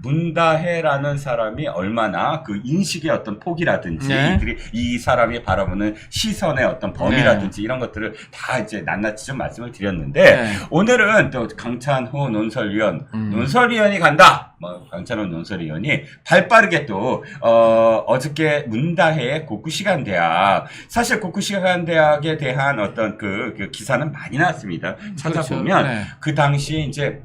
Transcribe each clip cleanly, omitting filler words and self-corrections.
문다혜라는 사람이 얼마나 그 인식의 어떤 폭이라든지 네. 이들이 이 사람이 바라보는 시선의 어떤 범위라든지 이런 것들을 다 이제 낱낱이 좀 말씀을 드렸는데 오늘은 또 강찬호 논설위원 논설위원이 간다. 뭐 강찬호 논설위원이 발빠르게 또 어저께 문다혜의 고쿠시간대학 사실 고쿠시간대학에 대한 어떤 그 기사는 많이 나왔습니다. 찾아보면 그렇죠. 그 당시 이제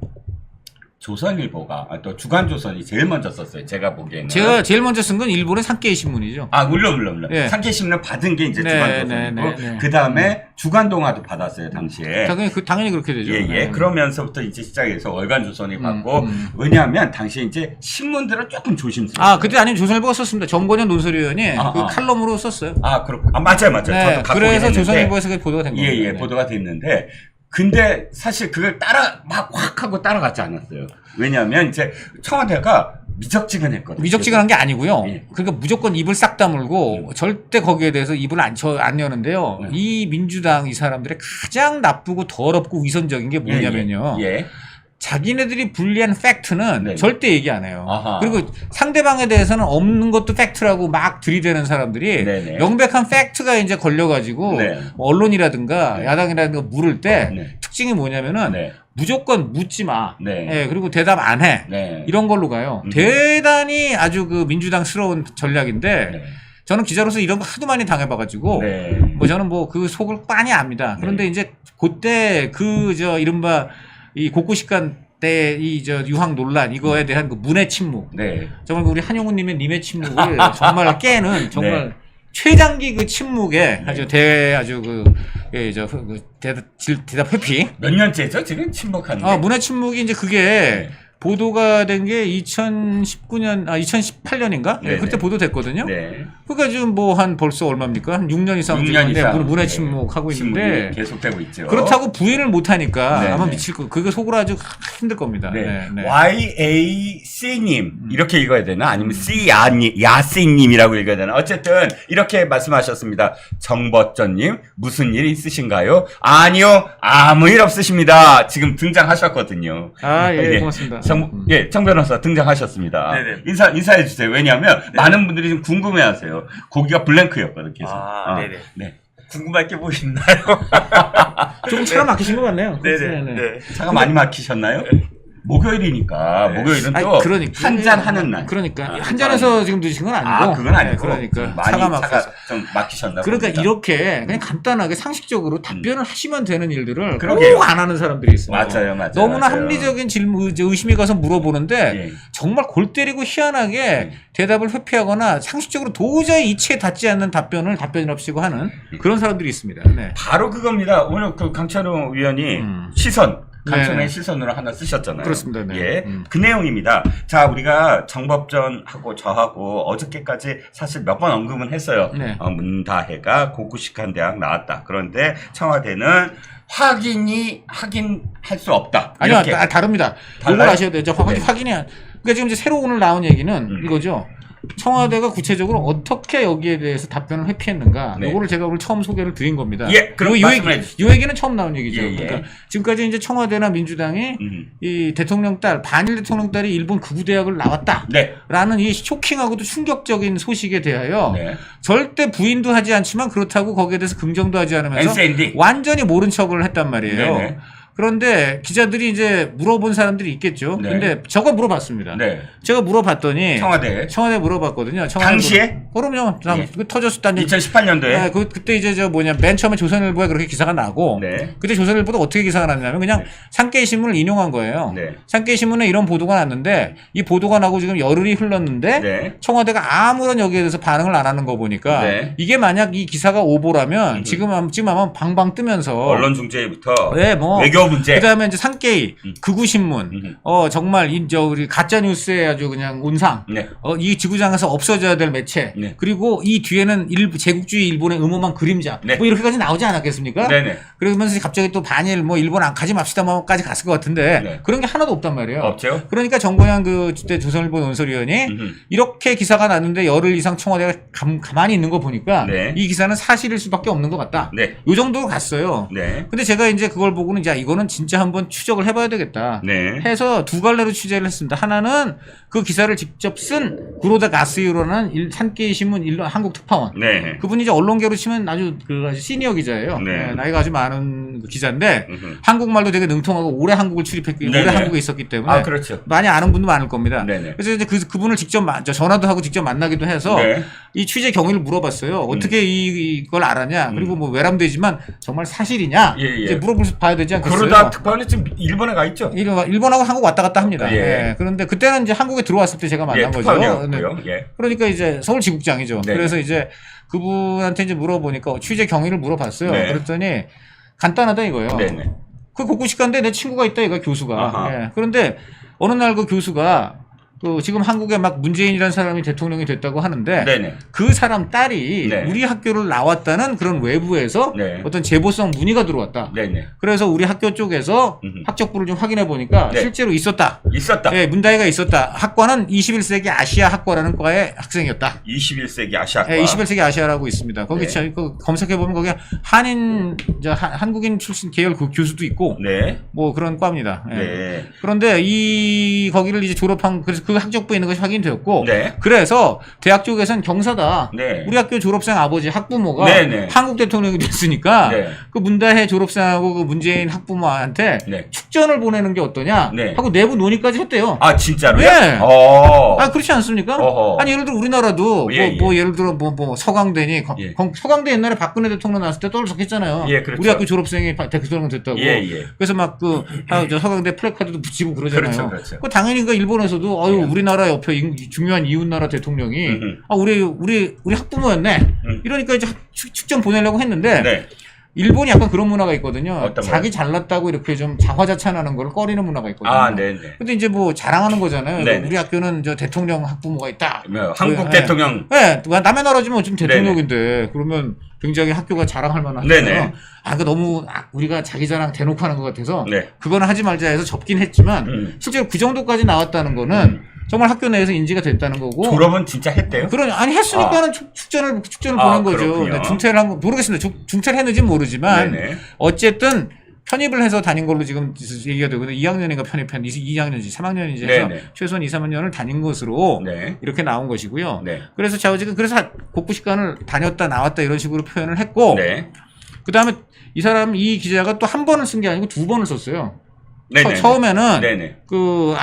조선일보가 또 주간조선이 제일 먼저 썼어요. 제가 보기에는. 제가 제일 먼저 쓴 건 일본의 산케이 신문이죠. 아 물론. 예. 산케이신문 받은 게 이제 네, 주간조선이고 네. 그 다음에 주간동아도 받았어요 당시에. 당연히 그렇게 되죠. 예. 그러면서부터 이제 시작해서 월간조선이 받고 왜냐하면 당시에 이제 신문들은 조금 조심스러워요. 그때 아니면 조선일보가 썼습니다. 정권현 논설위원이 그 칼럼으로 썼어요. 맞아요. 네, 저도 갖고 그래서 있는데. 조선일보에서 그게 보도가 된 겁니다. 예, 보도가 됐는데. 근데 사실 그걸 막 확 하고 따라가지 않았어요. 왜냐하면 이제 청와대가 미적지근했거든요. 미적지근한 게 아니고요. 예. 그러니까 무조건 입을 싹 다물고 절대 거기에 대해서 입을 안 여는데요. 이 민주당 이 사람들의 가장 나쁘고 더럽고 위선적인 게 뭐냐면요. 예. 자기네들이 불리한 팩트는 절대 얘기 안 해요. 아하. 그리고 상대방에 대해서는 없는 것도 팩트라고 막 들이대는 사람들이 명백한 팩트가 이제 걸려가지고 뭐 언론이라든가 야당이라든가 물을 때 특징이 뭐냐면은 무조건 묻지 마. 예, 그리고 대답 안 해. 이런 걸로 가요. 대단히 아주 그 민주당스러운 전략인데 저는 기자로서 이런 거 하도 많이 당해봐가지고 뭐 저는 뭐 그 속을 빤히 압니다. 그런데 이제 그때 이른바 이 고쿠시간 때 유학 논란 이거에 대한 그 문의 침묵. 정말 우리 한용우님의 님의 침묵을 정말 깨는 정말 최장기 그 침묵에 아주 대답 회피. 몇 년째죠 지금 침묵한 게? 문의 침묵이 이제 그게 보도가 된 게 2018년인가? 그때 보도됐거든요. 그러니까 지금 뭐 벌써 얼마입니까? 한 6년 이상 문의 침묵하고 있는데 계속되고 있죠. 그렇다고 부인을 못하니까 아마 미칠 거. 그거 속으로 아주 힘들 겁니다. YAC님 이렇게 읽어야 되나? 아니면 야씨님이라고 읽어야 되나? 어쨌든 이렇게 말씀하셨습니다. 정버전님 무슨 일 있으신가요? 아니요, 아무 일 없으십니다. 지금 등장하셨거든요. 예, 고맙습니다. 정 변호사 등장하셨습니다. 인사해 주세요. 왜냐하면 많은 분들이 지금 궁금해하세요. 거기가 블랭크였거든 계속. 궁금할 게 뭐 있나요? 조금 차가 막히신 것 같네요. 차가 많이 막히셨나요? 목요일이니까 목요일은 또 한잔 하는 날. 그러니까 한잔해서 지금 드신 건 아니고. 그건 아니고. 그러니까 차가 좀 막히셨나 그러니까 봅니다. 이렇게 그냥 간단하게 상식적으로 답변을 하시면 되는 일들을 꼭 안 하는 사람들이 있어요. 맞아요. 너무나 합리적인 의심이 가서 물어보는데 정말 골 때리고 희한하게 대답을 회피하거나 상식적으로 도저히 이치에 닿지 않는 답변이랍시고 하는 그런 사람들이 있습니다. 바로 그겁니다. 오늘 그 강찬호 위원이 강찬호의 시선으로 하나 쓰셨잖아요. 그렇습니다. 그 내용입니다. 자, 우리가 정법전하고 저하고 어저께까지 사실 몇 번 언급은 했어요. 문다혜가 고쿠시간 대학 나왔다. 그런데 청와대는 확인할 수 없다. 아니요, 다릅니다. 이걸 아셔야 돼요. 확인이 그러니까 지금 이제 새로 오늘 나온 얘기는 이거죠. 청와대가 구체적으로 어떻게 여기에 대해서 답변을 회피했는가. 이거를 제가 오늘 처음 소개를 드린 겁니다. 그럼 이 얘기는 처음 나온 얘기죠. 그러니까 지금까지 이제 청와대나 민주당이 이 반일 대통령 딸이 일본 극우대학을 나왔다. 라는 이 쇼킹하고도 충격적인 소식에 대하여 절대 부인도 하지 않지만 그렇다고 거기에 대해서 긍정도 하지 않으면서 완전히 모른 척을 했단 말이에요. 그런데 기자들이 이제 물어본 사람들이 있겠죠. 근데 저거 물어봤습니다. 제가 물어봤더니 청와대 물어봤거든요. 당시에? 그럼요. 터졌었다는 2018년도에. 그때 이제 맨 처음에 조선일보에 그렇게 기사가 나고 그때 조선일보도 어떻게 기사가 났냐면 그냥 산케이 신문을 인용한 거예요. 산케이 신문에 이런 보도가 났는데 이 보도가 나고 지금 열흘이 흘렀는데 청와대가 아무런 여기에 대해서 반응을 안 하는 거 보니까 이게 만약 이 기사가 오보라면 지금 아마 방방 뜨면서 언론중재부터 외교 문제. 그다음에 이제 산케이, 극우신문, 정말 우리 가짜 뉴스에 아주 그냥 온상. 이 지구상에서 없어져야 될 매체. 네. 그리고 이 뒤에는 제국주의 일본의 음험한 그림자 네. 뭐 이렇게까지 나오지 않았겠습니까? 네네. 그러면서 갑자기 또 반일 뭐 일본 안 가지 맙시다까지 갔을 것 같은데 네. 그런 게 하나도 없단 말이에요. 없죠. 그러니까 정보양 그때 조선일보 논설위원이 이렇게 기사가 났는데 열흘 이상 청와대가 가만히 있는 거 보니까 네. 이 기사는 사실일 수밖에 없는 것 같다. 네. 요 정도로 갔어요. 네. 근데 제가 이제 그걸 보고는 야 이거는 진짜 한번 추적을 해봐야 되겠다. 네. 해서 두 갈래로 취재를 했습니다. 하나는 그 기사를 직접 쓴 구로다 가스유로라는 산케이 신문 한국 특파원. 네. 그분이 이제 언론계로 치면 아주 시니어 기자예요. 네. 네, 나이가 아주 많은 기자인데 한국말도 되게 능통하고 오래 한국을 출입했기 오래 한국에 있었기 때문에 그렇죠. 많이 아는 분도 많을 겁니다. 네네. 그래서 이제 그분을 직접 전화도 하고 직접 만나기도 해서 네. 이 취재 경위를 물어봤어요. 어떻게 이걸 알았냐? 그리고 뭐 외람되지만 정말 사실이냐? 예, 예. 이제 물어봐야 되지 않겠어요? 구로다 특파원이 지금 일본에 가 있죠. 일본하고 한국 왔다 갔다 합니다. 예. 예. 그런데 그때는 이제 한국에 들어왔을 때 제가 만난 거죠. 특파원이었고요. 예. 그러니까 이제 서울지국장이죠. 네. 그래서 이제 그분한테 이제 물어보니까 취재 경위를 물어봤어요. 네. 그랬더니 간단하다 이거예요. 네네. 그 곳곳이간데 내 친구가 있다 이거 교수가. 예. 그런데 어느 날 그 교수가 그 지금 한국에 막 문재인이라는 사람이 대통령이 됐다고 하는데 네네. 그 사람 딸이 네. 우리 학교를 나왔다는 그런 외부에서 네. 어떤 제보성 문의가 들어왔다. 네네. 그래서 우리 학교 쪽에서 학적부를 좀 확인해 보니까 네. 실제로 있었다. 있었다. 네, 문다이가 있었다. 학과는 21세기 아시아 학과라는 과의 학생이었다. 21세기 아시아과. 네, 21세기 아시아라고 있습니다. 거기 네. 검색해 보면 거기 한국인 출신 계열 그 교수도 있고, 네. 뭐 그런 과입니다. 네. 네. 그런데 거기를 이제 졸업한 그래서 그 학적부에 있는 것이 확인되었고, 네. 그래서 대학 쪽에서는 경사다. 네. 우리 학교 졸업생 아버지 학부모가 네, 네. 한국 대통령이 됐으니까 네. 그 문다해 졸업생하고 그 문재인 학부모한테 네. 축전을 보내는 게 어떠냐 네. 하고 내부 논의까지 했대요. 아 진짜로요? 네. 어. 아 그렇지 않습니까? 어허. 아니 예를 들어 우리나라도 예, 뭐 예를 들어 뭐 서강대니 예. 서강대 옛날에 박근혜 대통령 나왔을 때 떨어졌겠잖아요. 예, 그렇죠. 우리 학교 졸업생이 대통령 됐다고. 예, 예. 그래서 막 저 서강대 플래카드도 붙이고 그러잖아요. 그렇죠, 그렇죠. 그 당연히 그 일본에서도 우리나라 옆에 중요한 이웃 나라 대통령이 우리 학부모였네. 이러니까 이제 축전 보내려고 했는데. 네. 일본이 약간 그런 문화가 있거든요. 어떤 자기 잘났다고 이렇게 좀 자화자찬하는 걸 꺼리는 문화가 있거든요. 아, 네네. 근데 이제 뭐 자랑하는 거잖아요. 네네. 우리 학교는 저 대통령 학부모가 있다. 한국 네. 대통령. 네. 남의 나라지만 좀 대통령인데 그러면 굉장히 학교가 자랑할 만하잖아요. 네네. 그 너무 우리가 자기 자랑 대놓고 하는 것 같아서 네. 그거는 하지 말자 해서 접긴 했지만 실제로 그 정도까지 나왔다는 거는 정말 학교 내에서 인지가 됐다는 거고. 졸업은 진짜 했대요? 아니 했으니까는 축전을 보낸 거죠. 그렇군요. 중퇴를 한 거 모르겠습니다. 중퇴를 했는지는 모르지만 네네. 어쨌든 편입을 해서 다닌 걸로 지금 얘기가 되거든요. 2학년인가 편입한 2학년이지 3학년이지 해서 네네. 최소한 2, 3학년을 다닌 것으로 네. 이렇게 나온 것이고요. 네. 그래서 제가 지금 곡부식간을 다녔다 나왔다 이런 식으로 표현을 했고 네. 그다음에 이 기자가 또 한 번을 쓴 게 아니고 두 번을 썼어요. 네네. 처음에는 네네. 그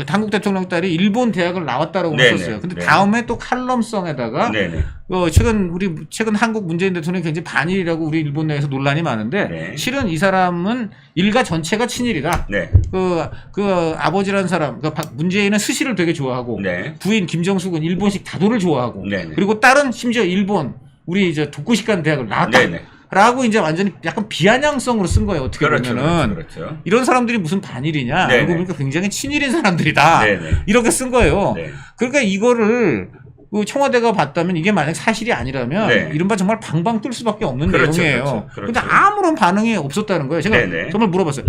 당국 대통령 딸이 일본 대학을 나왔다라고 썼어요. 근데 다음에 또 칼럼성에다가 최근 한국 문재인 대통령이 굉장히 반일이라고 우리 일본 내에서 논란이 많은데 네. 실은 이 사람은 일가 전체가 친일이다. 네. 그 아버지라는 사람, 문재인은 스시를 되게 좋아하고 네. 부인 김정숙은 일본식 다도를 좋아하고 네네. 그리고 딸은 심지어 우리 이제 도쿠시간 대학을 나왔다. 네네. 라고 이제 완전히 약간 비아냥성으로 쓴 거예요. 어떻게 보면은. 그렇죠. 이런 사람들이 무슨 반일이냐. 네네. 알고 보니까 굉장히 친일인 사람들이다. 네네. 이렇게 쓴 거예요. 네. 그러니까 이거를 청와대가 봤다면 이게 만약 사실이 아니라면 네. 이른바 정말 방방 뜰 수밖에 없는 그렇죠, 내용이에요. 그렇죠. 근데 아무런 반응이 없었다는 거예요. 제가 네네. 정말 물어봤어요.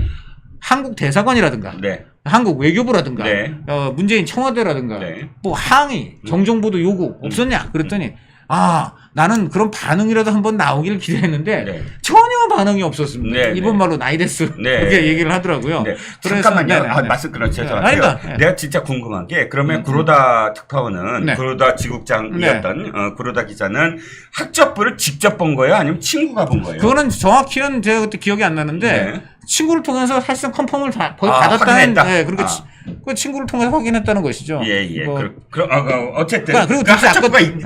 한국 대사관이라든가 네. 한국 외교부라든가 네. 문재인 청와대라든가 네. 뭐 항의 정정보도 요구 없었냐 그랬더니 나는 그런 반응이라도 한번 나오기를 기대했는데 네. 전혀 반응이 없었습니다. 네, 일본 말로 나이데스 네. 그렇게 얘기를 하더라고요. 네. 그래서 잠깐만요. 말씀 죄송한데요. 네. 내가 진짜 궁금한 게 그러면 구로다 특파원은 네. 구로다 지국장이었던 구로다 기자는 학적부를 직접 본 거예요? 아니면 친구가 본 거예요? 그거는 정확히는 제가 그때 기억이 안 나는데 네. 친구를 통해서 사실상 컨펌을 거의 받았다는 확인했다? 그러니까 그 친구를 통해서 확인했다는 것이죠. 예. 뭐, 어쨌든 그리고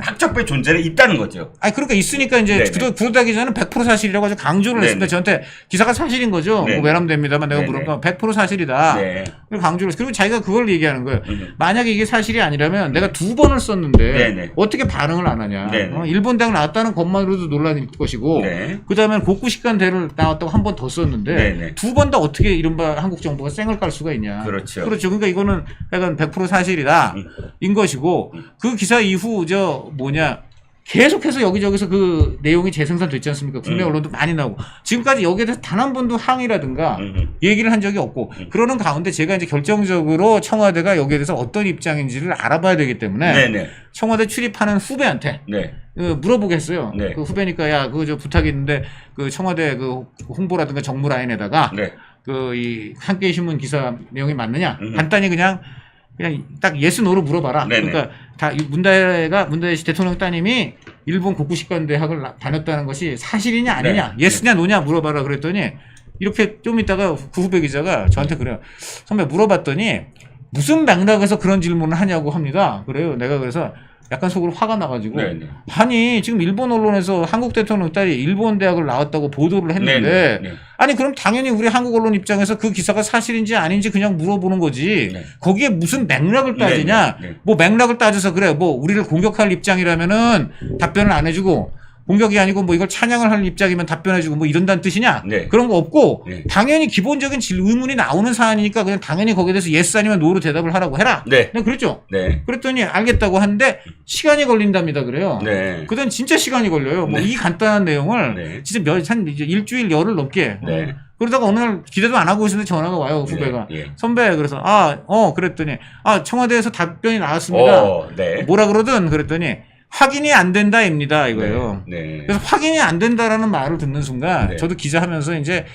학적부의 존재는 있다는 거죠. 그러니까 있으니까 이제 구로다 기자는 100% 사실이라고 아주 강조를 했습니다. 저한테 기사가 사실인 거죠. 뭐 외람됩니다만 내가 물어보면 100% 사실이다. 네. 강조를 했어요. 그리고 자기가 그걸 얘기하는 거예요. 만약에 이게 사실이 아니라면 내가 2번을 썼는데 어떻게 반응을 안 하냐. 일본 대학 나왔다는 것만으로도 논란일 것이고 그다음에 곡구식간 대를 나왔다고 한 번 더 썼는데 2번 다 어떻게 이른바 한국 정부가 쌩을 깔 수가 있냐. 그렇죠. 그러니까 이거는 약간 100% 사실이다 인 것이고 그 기사 이후 계속해서 여기저기서 그 내용이 재생산됐지 않습니까? 국내 언론도 많이 나오고 지금까지 여기에 대해서 단 한 번도 항의라든가 얘기를 한 적이 없고 그러는 가운데 제가 이제 결정적으로 청와대가 여기에 대해서 어떤 입장인지를 알아봐야 되기 때문에 네네. 청와대 출입하는 후배한테 네. 물어보겠어요. 네. 그 후배니까 야 그거 저 부탁이 있는데 그 청와대 그 홍보라든가 정무 라인에다가 네. 그 이 한겨레 신문 기사 내용이 맞느냐 간단히 그냥 딱 예스 노로 물어봐라. 네네. 그러니까 다 문다혜 씨 대통령 따님이 일본 고쿠시칸 대학을 다녔다는 것이 사실이냐 아니냐, 네. 예스냐 노냐 물어봐라 그랬더니 이렇게 좀 있다가 그 후배 기자가 저한테 그래요. 선배 물어봤더니 무슨 맥락에서 그런 질문을 하냐고 합니다. 그래요. 내가 그래서 약간 속으로 화가 나가지고 네네. 아니 지금 일본 언론에서 한국 대통령 딸이 일본 대학을 나왔다고 보도를 했는데 네네. 아니 그럼 당연히 우리 한국 언론 입장에서 그 기사가 사실인지 아닌지 그냥 물어보는 거지 네. 거기에 무슨 맥락을 따지냐 네네. 뭐 맥락을 따져서 그래 뭐 우리를 공격할 입장이라면은 답변을 안 해주고 공격이 아니고 뭐 이걸 찬양을 할 입장이면 답변해주고 뭐 이런다는 뜻이냐? 네. 그런 거 없고 네. 당연히 기본적인 의문이 나오는 사안이니까 그냥 당연히 거기에 대해서 예스 아니면 노로 대답을 하라고 해라. 네. 그냥 그랬죠. 네. 그랬더니 알겠다고 하는데 시간이 걸린답니다. 그래요. 네. 그땐 진짜 시간이 걸려요. 뭐 이 간단한 내용을 네. 진짜 한 일주일 열흘 넘게. 네. 그러다가 어느 날 기대도 안 하고 있었는데 전화가 와요. 후배가. 예. 선배 그래서 그랬더니 청와대에서 답변이 나왔습니다. 네. 뭐라 그러든 그랬더니 확인이 안 된다입니다 이거예요. 네. 그래서 확인이 안 된다라는 말을 듣는 순간 네. 저도 기자하면서 이제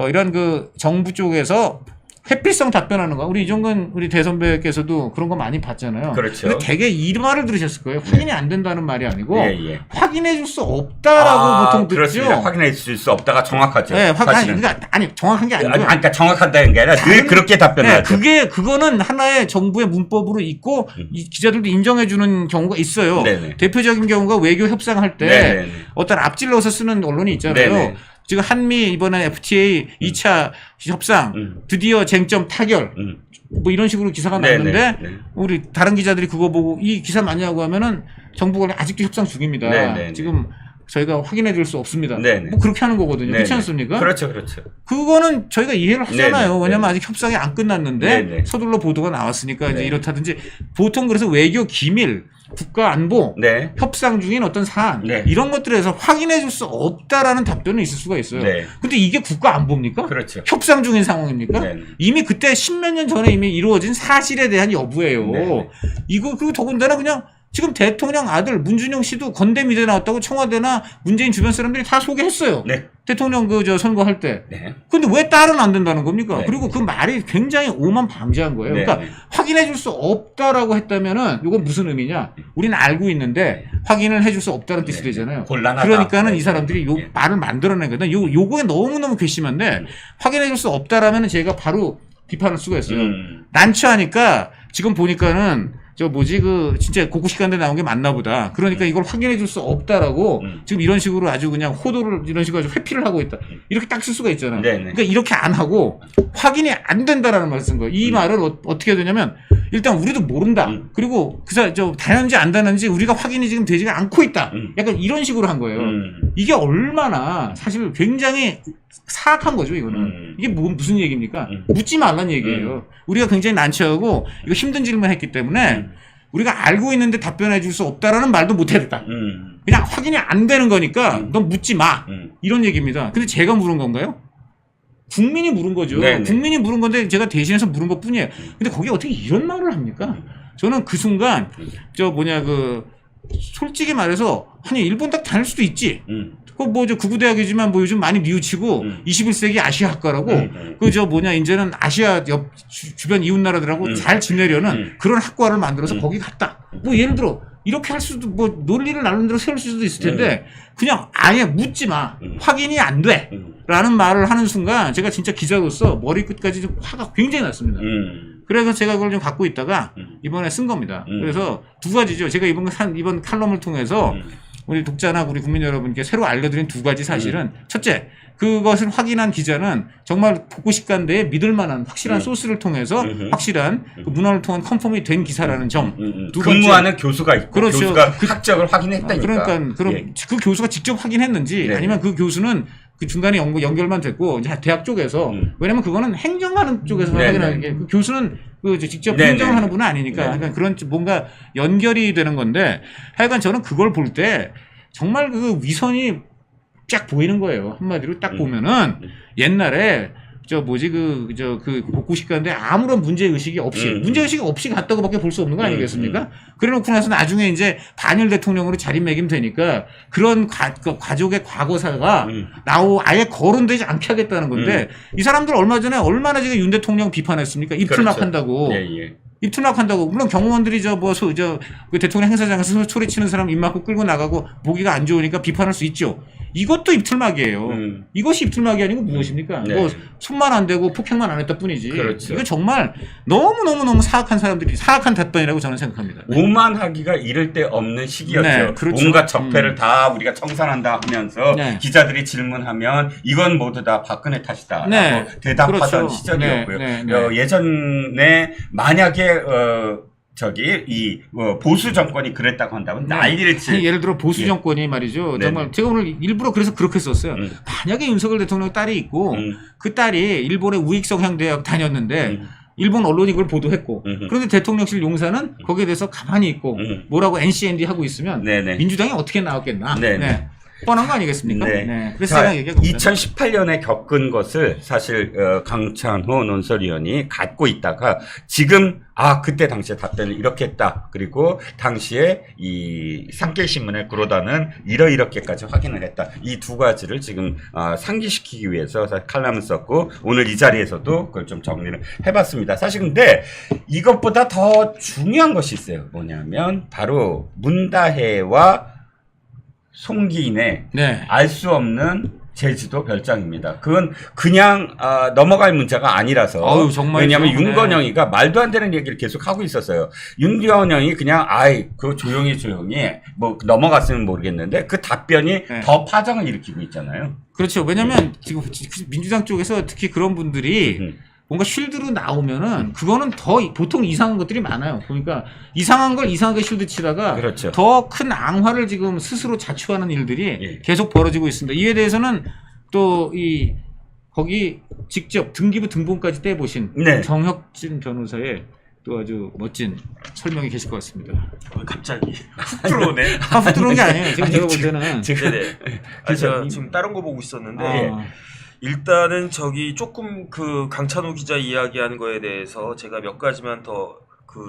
이런 그 정부 쪽에서 회피성 답변하는 거. 우리 이종근 우리 대선배께서도 그런 거 많이 봤잖아요. 그렇죠. 근데 되게 이 말을 들으셨을 거예요. 확인이 안 된다는 말이 아니고 확인해 줄 수 없다라고 보통 듣죠. 그렇습니다. 확인해 줄 수 없다가 정확하죠. 네, 아니 정확한 게 아니고. 그러니까 정확하다는 게 아니라 늘 그렇게 답변을 네, 그거는 하나의 정부의 문법으로 있고 이 기자들도 인정해 주는 경우가 있어요. 네네. 대표적인 경우가 외교 협상할 때 네네. 어떤 앞질러서 쓰는 언론이 있잖아요. 네네. 지금 한미 이번에 FTA 2차 협상 드디어 쟁점 타결 뭐 이런 식으로 기사가 났는데 네네. 우리 다른 기자들이 그거 보고 이 기사 맞냐고 하면은 정부가 아직도 협상 중입니다. 네네. 지금 저희가 확인해 줄 수 없습니다. 네네. 뭐 그렇게 하는 거거든요. 네네. 그렇지 않습니까? 그렇죠. 그거는 저희가 이해를 하잖아요. 네네. 왜냐면 네네. 아직 협상이 안 끝났는데 네네. 서둘러 보도가 나왔으니까 이제 네네. 이렇다든지 보통 그래서 외교 기밀, 국가 안보, 네. 협상 중인 어떤 사안 네. 이런 것들에서 확인해 줄 수 없다라는 답변은 있을 수가 있어요. 네. 근데 이게 국가 안보입니까? 그렇죠. 협상 중인 상황입니까? 네네. 이미 그때 10몇 년 전에 이미 이루어진 사실에 대한 여부예요. 네네. 이거 더군다나 그냥 지금 대통령 아들 문준용 씨도 건대 미대 나왔다고 청와대나 문재인 주변 사람들이 다 소개했어요. 네. 대통령 선거할 때. 네. 근데 왜 딸은 안 된다는 겁니까? 네. 그리고 그 말이 굉장히 오만방지한 거예요. 네. 그러니까 확인해 줄 수 없다라고 했다면은 이건 무슨 의미냐? 우리는 알고 있는데 확인을 해줄 수 없다는 뜻이 네. 되잖아요. 곤란하다. 그러니까는 네. 이 사람들이 요 네. 말을 만들어낸 거든. 요거에 너무너무 괘씸한데 확인해 줄 수 없다라면은 제가 바로 비판할 수가 있어요. 난처하니까 지금 보니까는 진짜 고쿠시칸대 나온 게 맞나 보다. 그러니까 이걸 확인해 줄 수 없다라고 지금 이런 식으로 아주 그냥 호도를 이런 식으로 아주 회피를 하고 있다. 이렇게 딱 쓸 수가 있잖아요. 네네. 그러니까 이렇게 안 하고 확인이 안 된다라는 말을 쓴 거예요. 이 말을 어떻게 해야 되냐면 일단 우리도 모른다. 그리고 다는지 안 다는지 우리가 확인이 지금 되지가 않고 있다. 약간 이런 식으로 한 거예요. 이게 얼마나 사실 굉장히 사악한 거죠, 이거는. 이게 무슨 얘기입니까? 묻지 말란 얘기예요. 우리가 굉장히 난처하고 이거 힘든 질문을 했기 때문에 우리가 알고 있는데 답변해 줄 수 없다라는 말도 못 해야겠다. 그냥 확인이 안 되는 거니까 넌 묻지 마. 이런 얘기입니다. 근데 제가 물은 건가요? 국민이 물은 거죠. 네네. 국민이 물은 건데 제가 대신해서 물은 것 뿐이에요. 근데 거기에 어떻게 이런 말을 합니까? 저는 그 순간 솔직히 말해서 아니 일본 딱 다닐 수도 있지. 구구대학이지만 요즘 많이 뉘우치고 21세기 아시아 학과라고 이제는 아시아 주변 이웃 나라들하고 잘 지내려는 그런 학과를 만들어서 거기 갔다. 예를 들어 이렇게 할 수도 논리를 나름대로 세울 수도 있을 텐데 그냥 아예 묻지 마. 확인이 안 돼. 라는 말을 하는 순간 제가 진짜 기자로서 머리끝까지 좀 화가 굉장히 났습니다. 그래서 제가 그걸 좀 갖고 있다가 이번에 쓴 겁니다. 그래서 두 가지죠. 제가 이번 칼럼을 통해서 우리 독자나 우리 국민 여러분께 새로 알려드린 두 가지 사실은 첫째, 그것을 확인한 기자는 정말 고쿠시칸대에 믿을 만한 확실한 소스를 통해서 확실한 그 문헌을 통한 컨펌이 된 기사라는 점. 두 번째, 근무하는 교수가 있고 그렇죠. 교수가 학적을 확인했다니까. 그러니까 그 교수가 직접 확인했는지 네네. 아니면 그 교수는 그 중간에 연결만 됐고 이제 대학 쪽에서 왜냐면 그거는 행정하는 쪽에서 확인하는 게 그 교수는 그 직접 행정을 하는 분은 아니니까 그러니까 그런 뭔가 연결이 되는 건데 하여간 저는 그걸 볼 때 정말 그 위선이 쫙 보이는 거예요. 한마디로 딱 보면은 옛날에 그 복구식 가는데 아무런 문제의식이 없이 갔다고밖에 볼 수 없는 거 아니겠습니까? 그래 놓고 나서 나중에 이제 반일 대통령으로 자리매김되니까 그런 가족의 과거사가 아예 거론되지 않게 하겠다는 건데 이 사람들 얼마 전에 얼마나 지금 윤 대통령 비판했습니까? 입틀막 한다고. 입틀막 한다고. 물론 경호원들이 그 대통령 행사장에서 소리치는 사람 입 막고 끌고 나가고 보기가 안 좋으니까 비판할 수 있죠. 이것도 입틀막이에요. 이것이 입틀막이 아니고 무엇입니까? 뭐 손만 안 대고 폭행만 안 했다 뿐이지. 그렇죠. 이거 정말 너무 사악한 사람들이 사악한 답변이라고 저는 생각합니다. 오만하기가 이를 데 없는 시기였죠. 그렇죠. 온갖 적폐를 다 우리가 청산한다 하면서 기자들이 질문하면 이건 모두 다 박근혜 탓이다. 라고 대답하던 시절이었고요. 예전에 만약에 보수 정권이 그랬다고 한다면 난리를 칠. 예를 들어 보수 정권이 말이죠. 정말 제가 오늘 일부러 그래서 그렇게 썼어요. 만약에 윤석열 대통령 딸이 있고 그 딸이 일본의 우익성향 대학 다녔는데 일본 언론이 그걸 보도했고 그런데 대통령실 용사는 거기에 대해서 가만히 있고 뭐라고 NCND 하고 있으면 민주당이 어떻게 나왔겠나. 뻔한 거 아니겠습니까? 그래서 제가 얘기한 겁니다. 2018년에 겪은 것을 사실 강찬호 논설위원이 갖고 있다가 지금 그때 당시에 답변을 이렇게 했다. 그리고 당시에 이 상계신문의 구로다는 이렇게까지 확인을 했다. 이 두 가지를 지금 상기시키기 위해서 칼럼을 썼고 오늘 이 자리에서도 그걸 좀 정리를 해봤습니다. 사실 근데 이것보다 더 중요한 것이 있어요. 뭐냐면 바로 문다혜와 송기인의 알 수 없는 제주도 별장입니다. 그건 그냥 넘어갈 문제가 아니라서. 왜냐하면 윤건영이가 말도 안 되는 얘기를 계속 하고 있었어요. 윤건영이 그냥 그거 조용히 뭐 넘어갔으면 모르겠는데 그 답변이 더 파장을 일으키고 있잖아요. 그렇죠. 왜냐하면 지금 민주당 쪽에서 특히 그런 분들이 뭔가 쉴드로 나오면은 그거는 더 보통 이상한 것들이 많아요. 그러니까 이상한 걸 이상하게 쉴드 치다가 더 큰 앙화를 지금 스스로 자초하는 일들이 계속 벌어지고 있습니다. 이에 대해서는 또 거기 직접 등기부 등본까지 떼보신 정혁진 변호사의 또 아주 멋진 설명이 계실 것 같습니다. 갑자기 훅 들어오네. 훅 들어온 게 아니에요. 지금 제가 볼 때는. 제가 지금 다른 거 보고 있었는데 일단은 조금 그 강찬호 기자 이야기한 거에 대해서 제가 몇 가지만 더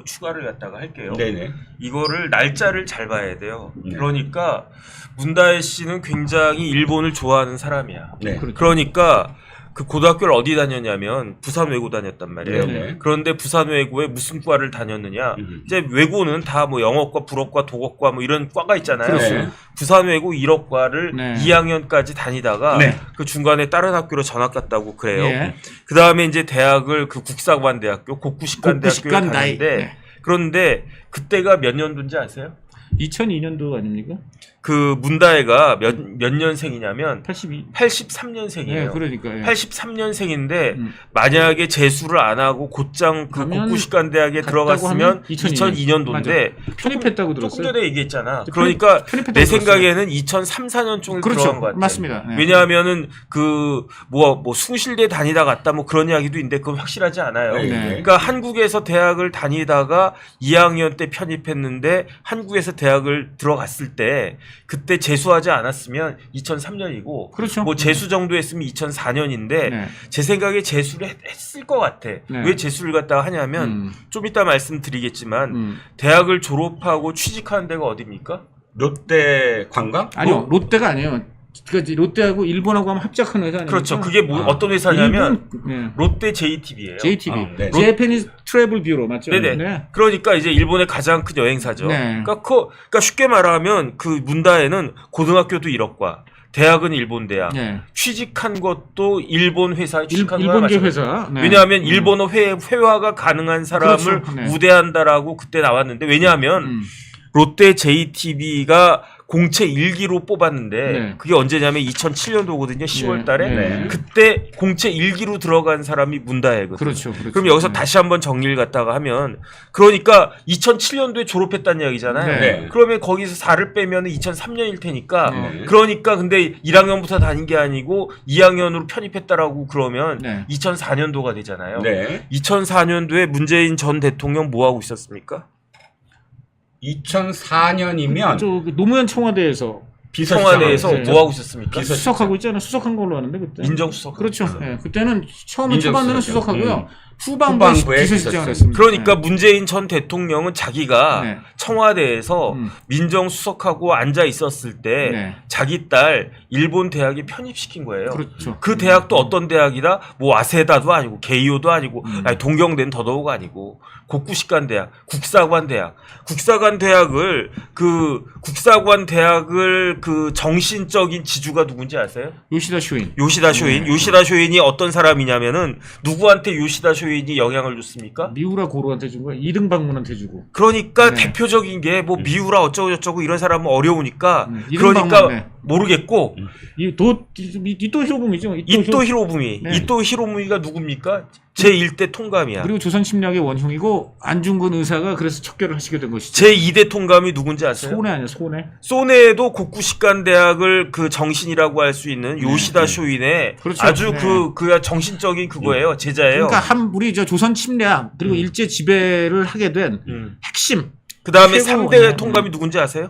추가를 갖다가 할게요. 이거를 날짜를 잘 봐야 돼요. 그러니까 문다혜 씨는 굉장히 일본을 좋아하는 사람이야. 그러니까 그 고등학교를 어디 다녔냐면 부산외고 다녔단 말이에요. 그런데 부산외고에 무슨 과를 다녔느냐? 이제 외고는 다 뭐 영어과, 불어과, 독어과 뭐 이런 과가 있잖아요. 부산외고 1억과를 2학년까지 다니다가 그 중간에 다른 학교로 전학 갔다고 그래요. 그 다음에 이제 대학을 그 국사관대학교, 곡구식관대학교에 다녔는데 그런데 그때가 몇 년도인지 아세요? 2002년도 아닙니까? 그 문다혜가 몇 년생이냐면 82. 83년생이에요. 그러니까요. 83년생인데 만약에 재수를 안 하고 곧장 그 곡구식관대학에 들어갔으면 2002년도인데 편입했다고 들었어요. 조금 전에 얘기했잖아. 그러니까 내 생각에는 2003, 4년 쪽에 들어간 것 같아요. 맞습니다. 왜냐하면은 그 뭐 숭실대 다니다 갔다 뭐 그런 이야기도 있는데 그건 확실하지 않아요. 그러니까 한국에서 대학을 다니다가 2학년 때 편입했는데 한국에서 대학을 들어갔을 때 그때 재수하지 않았으면 2003년이고 뭐 재수 정도 했으면 2004년인데 제 생각에 재수를 했을 것 같아. 왜 재수를 갖다가 하냐면 좀 이따 말씀드리겠지만 대학을 졸업하고 취직하는 데가 어디입니까? 롯데 관광? 아니요. 롯데가 아니에요. 그러니까 롯데하고 일본하고 하면 합작한 회사 아닙니까? 그렇죠. 그게 어떤 회사냐면 롯데 JTB예요. JTB. 제페니스 트래블 뷰로 맞죠? 그러니까 이제 일본의 가장 큰 여행사죠. 그러니까 쉽게 말하면 그 문다혜는 고등학교도 1억과 대학은 일본 대학. 취직한 것도 일본 회사에 취직한 거야. 일본계 회사. 왜냐하면 일본어 회화가 가능한 사람을 우대한다라고 그때 나왔는데 왜냐하면 롯데 JTB가 공채 1기로 뽑았는데 네. 그게 언제냐면 2007년도거든요. 10월 달에. 네. 그때 공채 1기로 들어간 사람이 문다혜거든요. 그렇죠. 그럼 여기서 다시 한번 정리를 갖다가 하면 그러니까 2007년도에 졸업했다는 이야기잖아요. 네. 그러면 거기서 4를 빼면 2003년일 테니까 그러니까 근데 1학년부터 다닌 게 아니고 2학년으로 편입했다라고 그러면 2004년도가 되잖아요. 2004년도에 문재인 전 대통령 뭐 하고 있었습니까? 2004년이면 저 노무현 청와대에서 청와대에서 뭐 하고 있었습니까? 수석하고 있잖아요. 수석한 걸로 아는데 그때. 민정수석. 그렇죠. 네, 그때는 처음에 초반에는 수석하고요. 후반부에 비서실장을 했습니다. 그러니까 문재인 전 대통령은 자기가 청와대에서 민정수석하고 앉아 있었을 때 자기 딸 일본 대학에 편입시킨 거예요. 그렇죠. 그 대학도 어떤 대학이다? 뭐 와세다도 아니고 게이오도 아니고 아니, 동경대는 더더욱 아니고 고쿠시간 대학, 국사관 대학을 그 정신적인 지주가 누군지 아세요? 요시다 쇼인. 요시다 쇼인이 어떤 사람이냐면은 누구한테 요시다 쇼인이 영향을 줬습니까? 미우라 고로한테 준 거야. 2등 방문한테 주고. 그러니까 대표적인 게 뭐 미우라 어쩌고 저쩌고 이런 사람은 어려우니까 그러니까 모르겠고 이또 히로부미죠. 이토 히로부미. 이토 히로부미가 누굽니까? 제1대 통감이야. 그리고 조선 침략의 원흉이고 안중근 의사가 그래서 척결을 하시게 된 것이죠. 제2대 통감이 누군지 아세요? 소네 아니야, 소네. 소네도 고쿠시간 대학을 그 정신이라고 할 수 있는 요시다 쇼인의 그렇죠. 아주 그 정신적인 그거예요. 제자예요. 그러니까 우리 저 조선 침략 그리고 일제 지배를 하게 된 핵심. 그다음에 3대 통감이 누군지 아세요?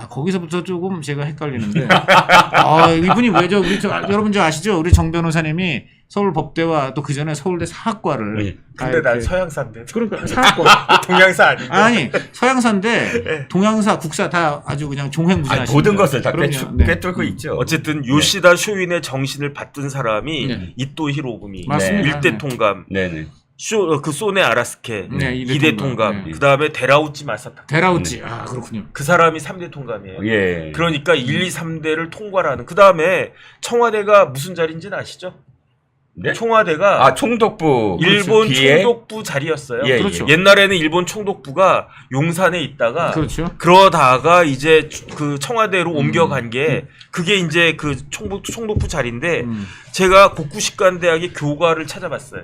거기서부터 조금 제가 헷갈리는데. 이분이 왜죠? 여러분 아시죠? 우리 정 변호사님이 서울법대와 또 그 전에 서울대 사학과를. 근데 난 서양사인데. 그러니까 사학과. 동양사 아닌가? 아니, 서양사인데 동양사, 국사 다 아주 그냥 종횡무진하시죠. 모든 것을 다 꿰뚫고 있죠. 어쨌든 요시다 쇼인의 정신을 받든 사람이 이토 히로부미. 맞습니다. 1대 통감. 네네. 그 소네 아라스케 2대 통감. 네. 그다음에 데라우치 마사타. 데라우치. 그렇군요. 그 사람이 3대 통감이에요. 예. 그러니까 1, 2, 3대를 통과를 하는. 그다음에 청와대가 무슨 자리인지는 아시죠? 네? 청와대가 총독부 일본 뒤에? 총독부 자리였어요. 그렇죠. 옛날에는 일본 총독부가 용산에 있다가 그렇죠. 그러다가 이제 그 청와대로 옮겨간 게 그게 이제 그 총독부 자리인데 제가 고쿠시간 대학의 교과를 찾아봤어요.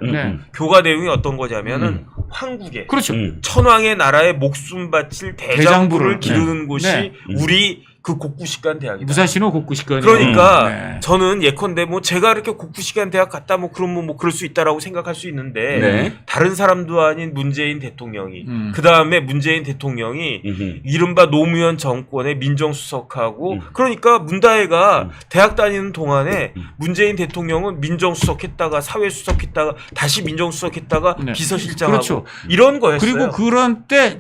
교과 내용이 어떤 거냐면은 황국에 그렇죠. 천황의 나라에 목숨 바칠 대장부를 기르는 곳이 우리 그 고쿠시간 대학이다. 무사시노 고쿠시간. 그러니까 저는 예컨대 뭐 제가 이렇게 고쿠시간 대학 갔다 뭐 그러면 뭐 그럴 수 있다라고 생각할 수 있는데 다른 사람도 아닌 문재인 대통령이 그 다음에 문재인 대통령이 이른바 노무현 정권의 민정수석하고 그러니까 문다혜가 대학 다니는 동안에 문재인 대통령은 민정수석했다가 사회수석했다가 다시 민정수석했다가 비서실장하고 그렇죠. 이런 거였어요. 그리고 그런 때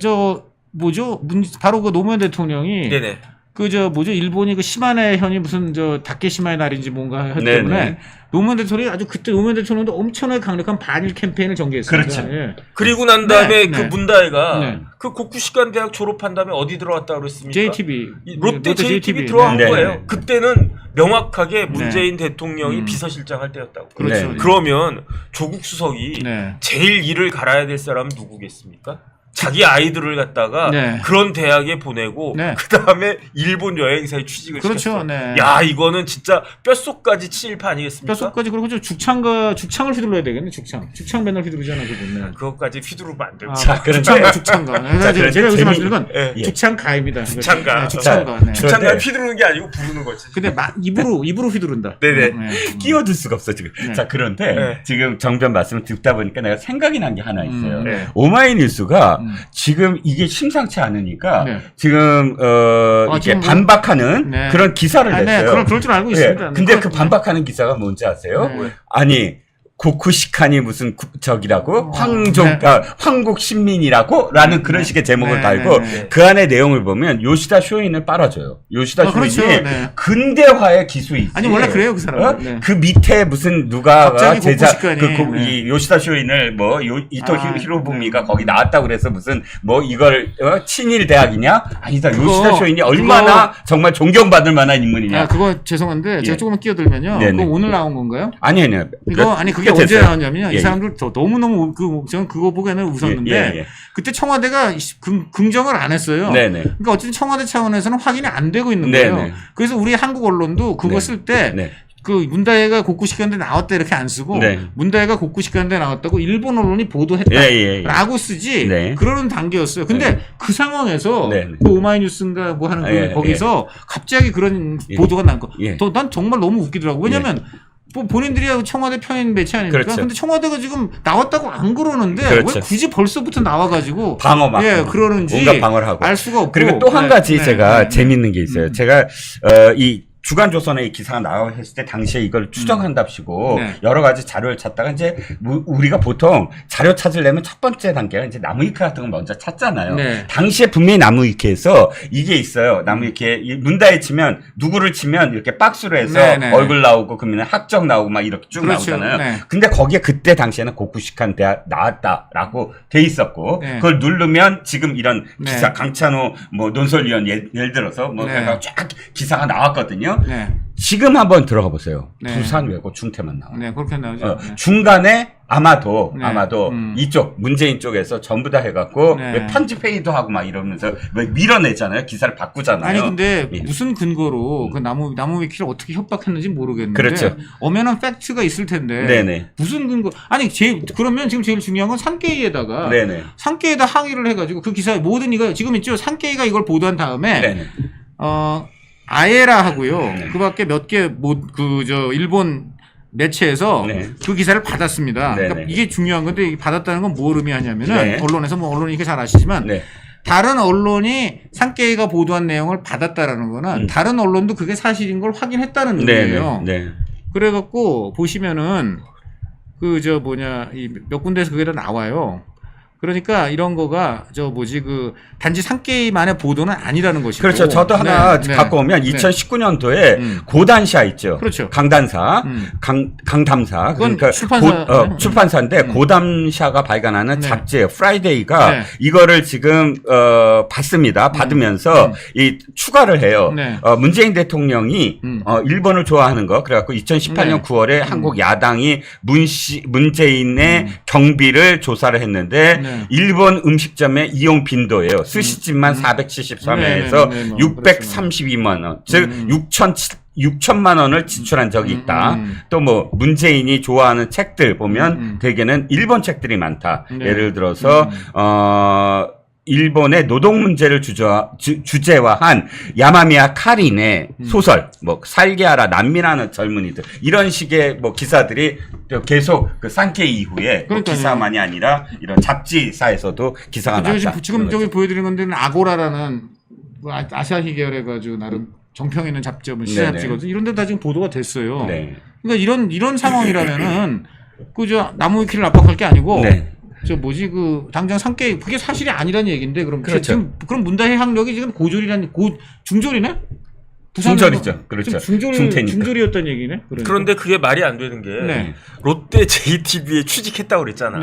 바로 그 노무현 대통령이 일본이 그 시마네 현이 무슨 다케시마의 날인지 뭔가 하기 때문에 노무현 대통령이 그때 노무현 대통령도 엄청나게 강력한 반일 캠페인을 전개했습니다. 그렇죠. 예. 그리고 난 다음에 그 문다혜가 그 고쿠시간 대학 졸업한 다음에 어디 들어왔다고 그랬습니까? JTB. 롯데 JTB 들어간 거예요. 그때는 명확하게 문재인 대통령이 비서실장 할 때였다고. 그렇죠. 그러면 조국 수석이 제일 일을 갈아야 될 사람은 누구겠습니까? 자기 아이들을 갖다가 그런 대학에 보내고 그 다음에 일본 여행사에 취직을 시켰어. 야 이거는 진짜 뼛속까지 친일파 아니겠습니까? 뼛속까지. 그리고 죽창을 휘둘러야 되겠네. 죽창 맨날 휘두르잖아 그분. 그것까지 휘두르면 안 되고. 죽창가. 제가 여기서 말씀드린 건 죽창가입니다. 죽창가. 죽창가 휘두르는 게 아니고 부르는 거지. 근데 입으로 휘두른다. 끼어들 수가 없어 지금. 자 그런데 지금 정변 말씀을 듣다 보니까 내가 생각이 난 게 하나 있어요. 오마이뉴스가 지금 이게 심상치 않으니까 지금 이렇게 반박하는 그런 기사를 냈어요. 그럴 줄 알고 있습니다. 근데 그 반박하는 기사가 뭔지 아세요? 아니 고쿠시칸이 무슨 황국 신민이라고? 라는 그런 식의 제목을 달고 그 안에 내용을 보면 요시다 쇼인을 빨아줘요. 요시다 쇼인이 근대화의 기수이지. 아니 원래 그래요 그 사람. 그 밑에 무슨 누가 제자 이 요시다 쇼인을 이토 히로부미가 거기 나왔다고 그래서 무슨 이걸 친일 대학이냐? 아니다. 요시다 쇼인이 얼마나 정말 존경받을 만한 인물이냐. 그거 죄송한데 제가 조금만 끼어들면요. 그거 오늘 나온 건가요? 아니요. 이거 그게 그게 언제 됐어요. 나왔냐면요. 이 사람들 너무너무 저는 그거 보기에는 웃었는데 그때 청와대가 긍정을 안 했어요. 네네. 그러니까 어쨌든 청와대 차원에서는 확인이 안 되고 있는 거예요. 네네. 그래서 우리 한국 언론도 그거 쓸 때 그 문다혜가 곡구시켰는데 나왔다 이렇게 안 쓰고 문다혜가 곡구시켰는데 나왔다고 일본 언론이 보도했다라고 쓰지 그러는 단계였어요. 근데 그 상황에서 그 오마이뉴스인가 뭐 하는 거기서 갑자기 그런 보도가 난 거. 난 정말 너무 웃기더라고. 왜냐면 본인들이 청와대 편인 매체 아닙니까? 그렇죠. 근데 청와대가 지금 나왔다고 안 그러는데 그렇죠. 왜 굳이 벌써부터 나와가지고 방어 막 그러는지 온갖 방어를 하고 알 수가 없고. 그리고 또 한 가지 제가 재밌는 게 있어요. 제가 이 주간조선에 이 기사가 나왔을 때 당시에 이걸 추정한답시고 여러 가지 자료를 찾다가 이제 우리가 보통 자료 찾으려면 첫 번째 단계가 이제 나무위키 같은 걸 먼저 찾잖아요. 당시에 분명히 나무위키에서 이게 있어요. 나무위키에 문다혜 치면 누구를 치면 이렇게 박스로 해서 얼굴 나오고 그러면 학적 나오고 막 이렇게 쭉 나오잖아요. 근데 거기에 그때 당시에는 곡구식한 대학 나왔다라고 돼 있었고 그걸 누르면 지금 이런 기사 강찬호 뭐 논설위원 예를 들어서 뭐 쫙 기사가 나왔거든요. 지금 한번 들어가 보세요. 부산 외고 중퇴만 나와요. 그렇게 나오죠. 중간에 아마도 이쪽 문재인 쪽에서 전부 다 해갖고 왜 편집 회의도 하고 막 이러면서 왜 밀어내잖아요. 기사를 바꾸잖아요. 아니 근데 무슨 근거로 그 나무위키를 어떻게 협박했는지 모르겠는데 그렇죠. 엄연한 팩트가 있을 텐데 무슨 근거? 아니 그러면 지금 제일 중요한 건 산케이에다가 산케이에다 항의를 해가지고 그 기사에 모든 이거 지금 있죠. 산케이가 이걸 보도한 다음에 아에라 하고요. 그밖에 몇 개 일본 매체에서 그 기사를 받았습니다. 그러니까 이게 중요한 건데 받았다는 건 뭘 의미하냐면은 언론에서 뭐 언론이 이렇게 잘 아시지만 다른 언론이 산케이가 보도한 내용을 받았다라는 거는 다른 언론도 그게 사실인 걸 확인했다는 의미예요. 그래갖고 보시면은 몇 군데에서 그게 다 나와요. 그러니까 이런 거가 단지 산케이만의 보도는 아니라는 것이고. 그렇죠. 저도 하나 갖고 오면 2019년도에 고단샤 있죠. 그렇죠. 강단사, 강담사. 그러니까 출판사인데 고담샤가 발간하는 잡지예요. 프라이데이가 이거를 지금 받습니다. 받으면서 이 추가를 해요. 문재인 대통령이 일본을 좋아하는 거. 그래갖고 2018년 9월에 한국 야당이 문재인의 경비를 조사를 했는데 일본 음식점의 이용 빈도예요. 스시집만 473회에서 632만 원, 즉 6천만 원을 지출한 적이 있다. 또 뭐 문재인이 좋아하는 책들 보면 대개는 일본 책들이 많다. 예를 들어서 일본의 노동 문제를 주제화한 야마미야 카린의 소설, 뭐 살게하라 난민하는 젊은이들 이런 식의 뭐 기사들이 계속 그 산케이 이후에 뭐 기사만이 아니라 이런 잡지사에서도 기사가 나왔다. 지금 저기 보여드린 건데 아고라라는 아시아히 계열해가지고 나름 정평 있는 잡지는 시사 잡지거든. 이런 데 다 지금 보도가 됐어요. 그러니까 이런 상황이라면은 나무위키를 압박할 게 아니고. 당장 산케이 그게 사실이 아니라는 얘기인데 그럼 지금 그럼 문다혜 학력이 지금 중졸이네? 중졸이죠. 그렇죠. 중졸이었던 얘기네. 그런데 그게 말이 안 되는 게 롯데 JTBC에 취직했다고 그랬잖아.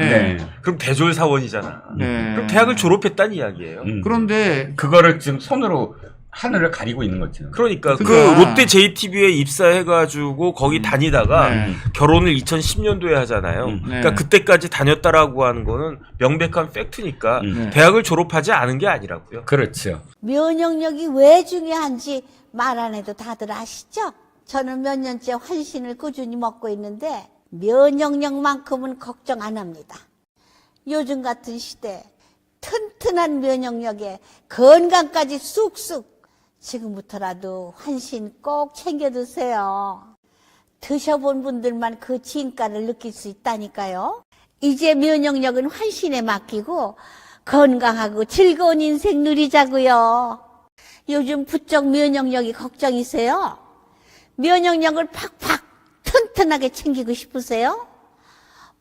그럼 대졸 사원이잖아. 그럼 대학을 졸업했다는 이야기예요. 그런데 그거를 지금 손으로 하늘을 가리고 있는 거죠. 그러니까 그 롯데 JTBC에 입사해가지고 거기 다니다가 결혼을 2010년도에 하잖아요. 그러니까 그때까지 다녔다라고 하는 거는 명백한 팩트니까 대학을 졸업하지 않은 게 아니라고요. 그렇죠. 면역력이 왜 중요한지 말 안 해도 다들 아시죠? 저는 몇 년째 환신을 꾸준히 먹고 있는데 면역력만큼은 걱정 안 합니다. 요즘 같은 시대 튼튼한 면역력에 건강까지 쑥쑥 지금부터라도 환신 꼭 챙겨 드세요. 드셔본 분들만 그 진가를 느낄 수 있다니까요. 이제 면역력은 환신에 맡기고 건강하고 즐거운 인생 누리자고요. 요즘 부쩍 면역력이 걱정이세요? 면역력을 팍팍 튼튼하게 챙기고 싶으세요?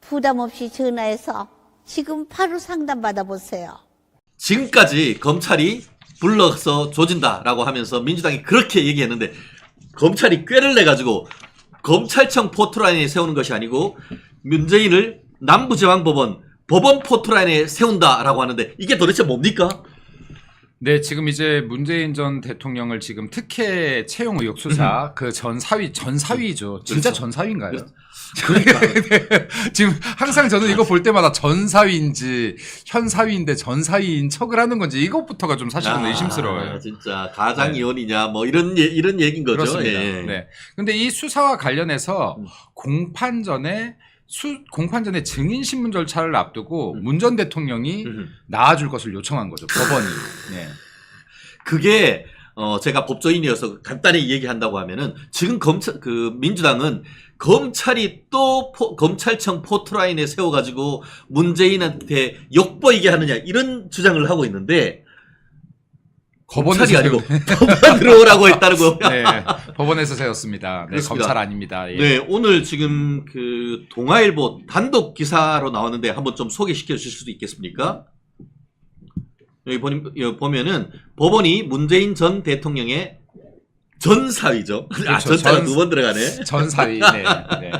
부담 없이 전화해서 지금 바로 상담 받아보세요. 지금까지 검찰이 불러서 조진다라고 하면서 민주당이 그렇게 얘기했는데 검찰이 꾀를 내가지고 검찰청 포토라인에 세우는 것이 아니고 문재인을 남부지방법원 법원 포토라인에 세운다라고 하는데 이게 도대체 뭡니까? 네, 지금 이제 문재인 전 대통령을 지금 특혜 채용 의혹 수사 그 전 사위죠. 진짜 그렇죠. 전 사위인가요? 그러니까 네. 지금 항상 저는 이거 볼 때마다 전 사위인지 현 사위인데 전 사위인 척을 하는 건지 이것부터가 좀 사실은 의심스러워요. 진짜 가장 이혼이냐 뭐 이런 얘기인 거죠. 그렇습니다. 예. 네. 근데 이 수사와 관련해서 공판 전에 증인 신문 절차를 앞두고 문 전 대통령이 나와줄 것을 요청한 거죠. 법원이. 네. 그게 제가 법조인이어서 간단히 얘기한다고 하면은 지금 민주당은 검찰이 또 검찰청 포트라인에 세워가지고 문재인한테 욕보이게 하느냐 이런 주장을 하고 있는데 검찰이 아니고 법원으로 오라고 했다는 거. 네, 법원에서 세웠습니다. 네, 검찰 아닙니다. 예. 네, 오늘 지금 그 동아일보 단독 기사로 나왔는데 한번 좀 소개시켜 주실 수도 있겠습니까? 여기 보면은 법원이 문재인 전 대통령의 전 사위죠. 그렇죠. 전자가 두 번 들어가네. 전 사위. 네. 네.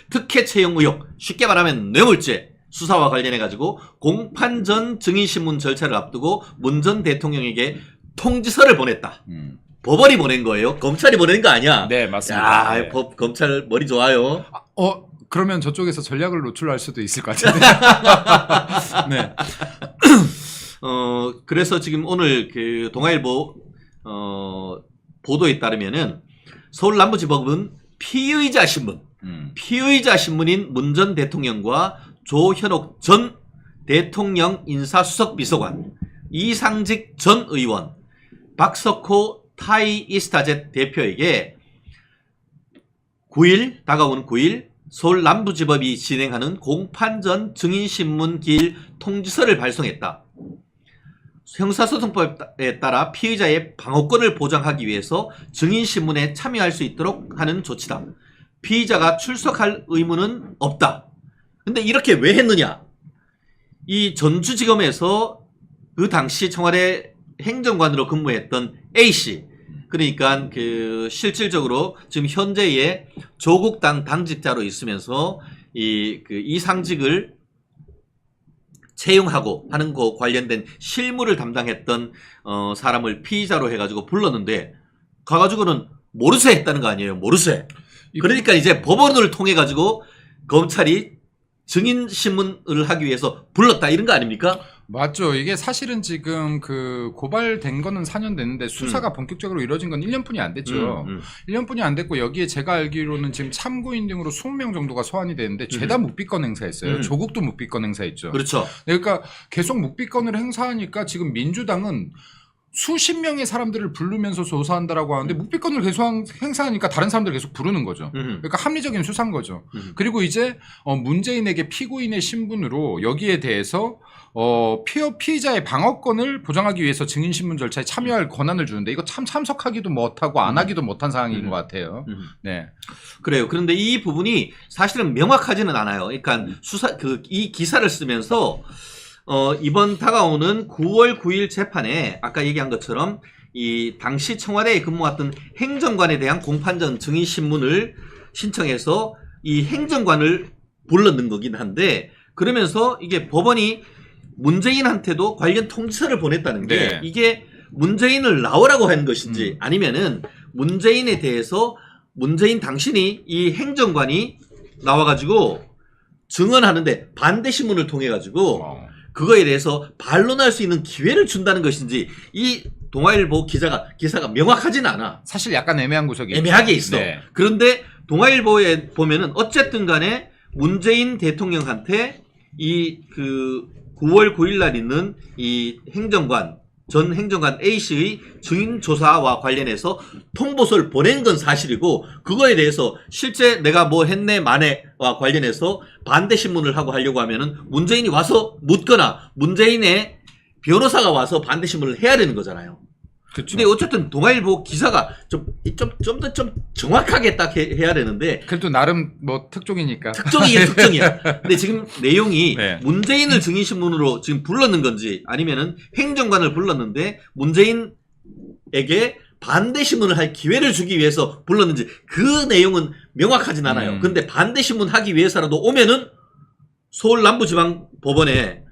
특혜 채용 의혹, 쉽게 말하면 뇌물죄 수사와 관련해 가지고 공판 전 증인 신문 절차를 앞두고 문 전 대통령에게 통지서를 보냈다. 법원이 보낸 거예요. 검찰이 보낸 거 아니야. 네, 맞습니다. 야, 네. 검찰 머리 좋아요. 그러면 저쪽에서 전략을 노출할 수도 있을 것 같은데. 네. 그래서 지금 오늘 그 동아일보 보도에 따르면은 서울 남부지법은 피의자 신문인 문 전 대통령과 조현옥 전 대통령 인사수석비서관, 이상직 전 의원, 박석호 타이이스타젯 대표에게 다가오는 9일 서울 남부지법이 진행하는 공판 전 증인신문 기일 통지서를 발송했다. 형사소송법에 따라 피의자의 방어권을 보장하기 위해서 증인신문에 참여할 수 있도록 하는 조치다. 피의자가 출석할 의무는 없다. 근데 이렇게 왜 했느냐? 이 전주지검에서 그 당시 청와대 행정관으로 근무했던 A씨, 그러니까 그 실질적으로 지금 현재의 조국당 당직자로 있으면서 이상직을 채용하고 하는 거 관련된 실무를 담당했던 사람을 피의자로 해가지고 불렀는데 가가지고는 모르쇠 했다는 거 아니에요. 모르쇠. 그러니까 이제 법원을 통해 가지고 검찰이 증인 신문을 하기 위해서 불렀다 이런 거 아닙니까? 맞죠. 이게 사실은 지금 그 고발된 거는 4년 됐는데 수사가 본격적으로 이루어진 건 1년뿐이 안 됐죠. 1년뿐이 안 됐고 여기에 제가 알기로는 지금 참고인 등으로 20명 정도가 소환이 되는데 죄다 묵비권 행사했어요. 조국도 묵비권 행사했죠. 그렇죠. 그러니까 계속 묵비권을 행사하니까 지금 민주당은 수십 명의 사람들을 부르면서 조사한다라고 하는데 묵비권을 계속 행사하니까 다른 사람들 계속 부르는 거죠. 그러니까 합리적인 수사인 거죠. 그리고 이제 문재인에게 피고인의 신분으로 여기에 대해서 피의자의 방어권을 보장하기 위해서 증인신문 절차에 참여할 권한을 주는데 이거 참 참석하기도 못하고 안 하기도 못한 상황인 것 같아요. 네. 그래요. 그런데 이 부분이 사실은 명확하지는 않아요. 그러니까 이 기사를 쓰면서 이번 다가오는 9월 9일 재판에 아까 얘기한 것처럼 이 당시 청와대에 근무했던 행정관에 대한 공판전 증인신문을 신청해서 이 행정관을 불렀는 거긴 한데 그러면서 이게 법원이 문재인한테도 관련 통지서를 보냈다는 게 네. 이게 문재인을 나오라고 한 것인지 아니면은 문재인에 대해서 문재인 당신이 이 행정관이 나와가지고 증언하는데 반대 신문을 통해 가지고 그거에 대해서 반론할 수 있는 기회를 준다는 것인지 이 동아일보 기사가 명확하진 않아. 사실 약간 애매한 구석이 애매하게 있어. 네. 그런데 동아일보에 보면은 어쨌든 간에 문재인 대통령한테 이 9월 9일 날 있는 이 전 행정관 A씨의 증인 조사와 관련해서 통보서를 보낸 건 사실이고 그거에 대해서 실제 내가 뭐 했네 마네와 관련해서 반대 신문을 하고 하려고 하면은 문재인이 와서 묻거나 문재인의 변호사가 와서 반대 신문을 해야 되는 거잖아요. 그쵸. 근데 어쨌든 동아일보 기사가 좀 더 정확하게 딱 해야 되는데 그래도 나름 뭐 특종이니까. 특종이야. 근데 지금 내용이 네. 문재인을 증인신문으로 지금 불렀는 건지 아니면은 행정관을 불렀는데 문재인에게 반대 신문을 할 기회를 주기 위해서 불렀는지 그 내용은 명확하진 않아요. 근데 반대 신문 하기 위해서라도 오면은 서울 남부지방법원에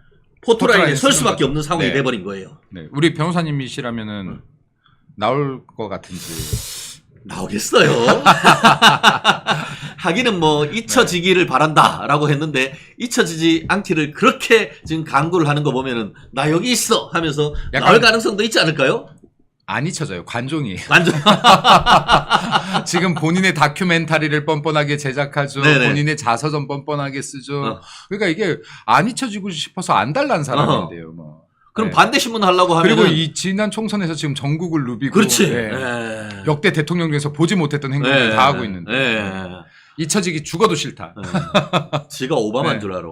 포토라인에 설 수밖에 없는 상황이 네. 돼버린 거예요. 네. 우리 변호사님이시라면은 나올 것 같은지. 나오겠어요. 하기는 뭐 잊혀지기를 바란다라고 했는데 잊혀지지 않기를 그렇게 지금 강구를 하는 거 보면은 나 여기 있어 하면서 나올 가능성도 있지 않을까요? 안 잊혀져요. 관종이에요. 완전 지금 본인의 다큐멘터리를 뻔뻔하게 제작하죠. 네네. 본인의 자서전 뻔뻔하게 쓰죠. 그러니까 이게 안 잊혀지고 싶어서 안 달란 사람인데요. 뭐. 그럼 네. 반대 신문 하려고 하면 그리고 이 지난 총선에서 지금 전국을 누비고 그렇지. 네. 네. 역대 대통령 중에서 보지 못했던 행동을 네. 다 하고 있는데 네. 잊혀지기 죽어도 싫다. 지가 오바마인 네. 줄 알아.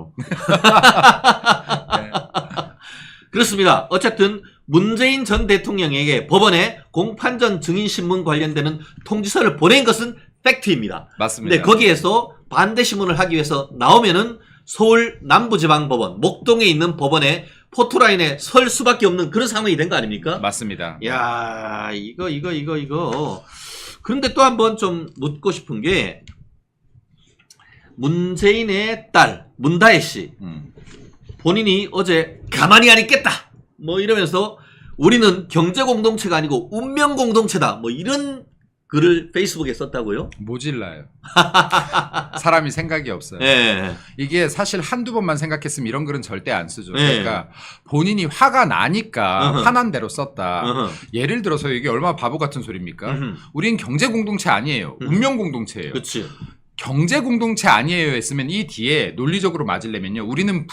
그렇습니다. 어쨌든 문재인 전 대통령에게 법원에 공판전 증인신문 관련되는 통지서를 보낸 것은 팩트입니다. 맞습니다. 근데 거기에서 반대 신문을 하기 위해서 나오면은 서울 남부지방법원 목동에 있는 법원에 포토라인에 설 수밖에 없는 그런 상황이 된 거 아닙니까? 맞습니다. 야, 이거. 그런데 또 한번 좀 묻고 싶은 게 문재인의 딸 문다혜 씨 본인이 어제 가만히 안 있겠다 뭐 이러면서 우리는 경제 공동체가 아니고 운명 공동체다 뭐 이런 글을 페이스북에 썼다고요? 모질라요. 사람이 생각이 없어요. 예. 이게 사실 한두 번만 생각했으면 이런 글은 절대 안 쓰죠. 네. 그러니까 본인이 화가 나니까 어허. 화난 대로 썼다. 어허. 예를 들어서 이게 얼마나 바보 같은 소리입니까? 우린 경제 공동체 아니에요. 운명 공동체예요. 그렇지. 경제 공동체 아니에요 했으면 이 뒤에 논리적으로 맞으려면요. 우리는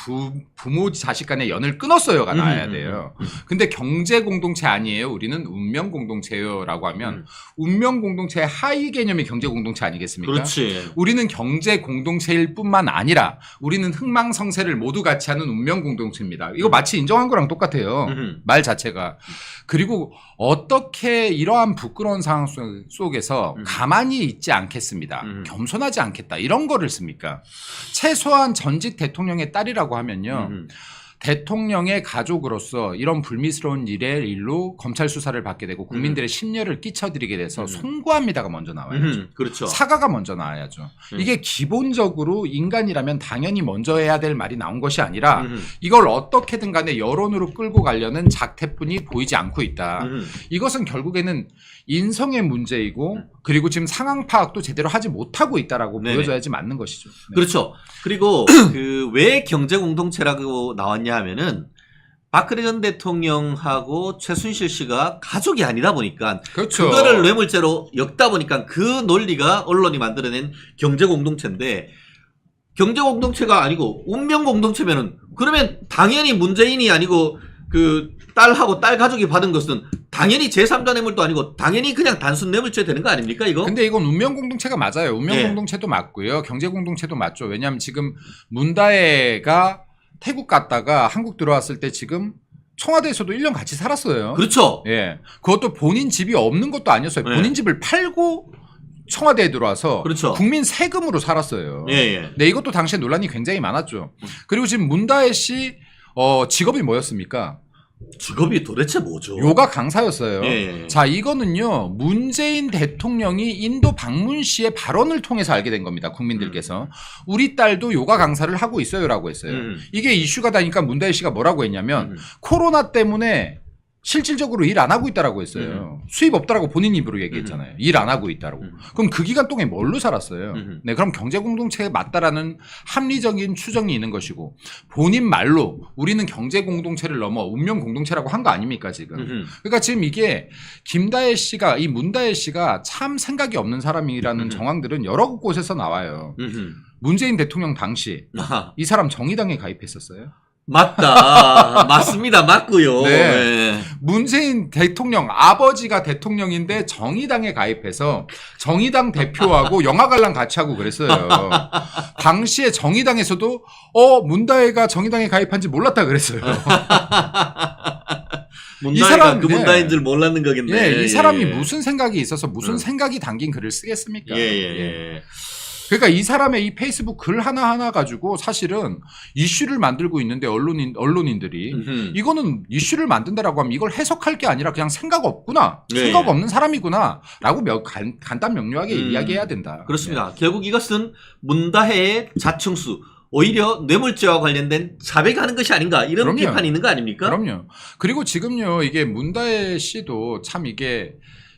부모 자식 간의 연을 끊었어요가 나와야 돼요. 근데 경제 공동체 아니에요. 우리는 운명 공동체요라고 하면 운명 공동체의 하위 개념이 경제 공동체 아니겠습니까? 그렇지. 우리는 경제 공동체일 뿐만 아니라 우리는 흥망성쇠를 모두 같이 하는 운명 공동체입니다. 이거 마치 인정한 거랑 똑같아요. 말 자체가. 그리고 어떻게 이러한 부끄러운 상황 속에서 가만히 있지 않겠습니다. 겸손하지 않겠다. 이런 거를 씁니까? 최소한 전직 대통령의 딸이라고 하면요. 대통령의 가족으로서 이런 불미스러운 일로 검찰 수사를 받게 되고 국민들의 심려를 끼쳐드리게 돼서 송구합니다가 먼저 나와야죠. 그렇죠. 사과가 먼저 나와야죠. 이게 기본적으로 인간이라면 당연히 먼저 해야 될 말이 나온 것이 아니라 이걸 어떻게든 간에 여론으로 끌고 가려는 작태뿐이 보이지 않고 있다. 이것은 결국에는 인성의 문제이고 그리고 지금 상황 파악도 제대로 하지 못하고 있다라고 네네. 보여줘야지 맞는 것이죠. 네. 그렇죠. 그리고 그 왜 경제 공동체라고 나왔냐 하면은 박근혜 전 대통령하고 최순실 씨가 가족이 아니다 보니까 그렇죠. 그거를 뇌물죄로 엮다 보니까 그 논리가 언론이 만들어낸 경제 공동체인데 경제 공동체가 아니고 운명 공동체면은 그러면 당연히 문재인이 아니고 그 딸하고 딸 가족이 받은 것은 당연히 제3자 뇌물도 아니고 당연히 그냥 단순 뇌물죄 되는 거 아닙니까 이거? 근데 이건 운명 공동체가 맞아요. 운명 예. 공동체도 맞고요. 경제 공동체도 맞죠. 왜냐하면 지금 문다혜가 태국 갔다가 한국 들어왔을 때 지금 청와대에서도 1년 같이 살았어요. 그렇죠. 예. 그것도 본인 집이 없는 것도 아니었어요. 예. 본인 집을 팔고 청와대에 들어와서 그렇죠. 국민 세금으로 살았어요. 예, 예. 네, 이것도 당시에 논란이 굉장히 많았죠. 그리고 지금 문다혜 씨 직업이 뭐였습니까? 직업이 도대체 뭐죠? 요가 강사였어요. 예. 자, 이거는요, 문재인 대통령이 인도 방문 시의 발언을 통해서 알게 된 겁니다. 국민들께서. 우리 딸도 요가 강사를 하고 있어요라고 했어요. 이게 이슈가 되니까 문다혜 씨가 뭐라고 했냐면, 코로나 때문에 실질적으로 일 안 하고 있다라고 했어요. 수입 없다라고 본인 입으로 얘기했잖아요. 일 안 하고 있다라고. 그럼 그 기간 동안에 뭘로 살았어요? 네, 그럼 경제 공동체에 맞다라는 합리적인 추정이 있는 것이고 본인 말로 우리는 경제 공동체를 넘어 운명 공동체라고 한 거 아닙니까 지금? 그러니까 지금 이게 김다혜 씨가 이 문다혜 씨가 참 생각이 없는 사람이라는 정황들은 여러 곳에서 나와요. 문재인 대통령 당시 이 사람 정의당에 가입했었어요. 맞다. 맞습니다. 맞고요. 네. 네. 문재인 대통령 아버지가 대통령인데 정의당에 가입해서 정의당 대표하고 영화 관람 같이 하고 그랬어요. 당시에 정의당에서도 문다혜가 정의당에 가입한지 몰랐다 그랬어요. 문다혜가 이 사람, 그 문다혜인 줄 몰랐는 거겠네. 예, 이 사람이 예. 무슨 생각이 있어서 무슨 생각이 담긴 글을 쓰겠습니까? 예. 그러니까 이 사람의 이 페이스북 글 하나하나 가지고 사실은 이슈를 만들고 있는데 언론인들이 이거는 이슈를 만든다라고 하면 이걸 해석할 게 아니라 그냥 생각 없구나. 예. 생각 없는 사람이구나. 라고 간단 명료하게 이야기해야 된다. 그렇습니다. 결국 이것은 문다혜의 자충수 오히려 뇌물죄와 관련된 자백하는 것이 아닌가 이런 그럼요. 비판이 있는 거 아닙니까? 그럼요. 그리고 지금요 이게 문다혜 씨도 참 이게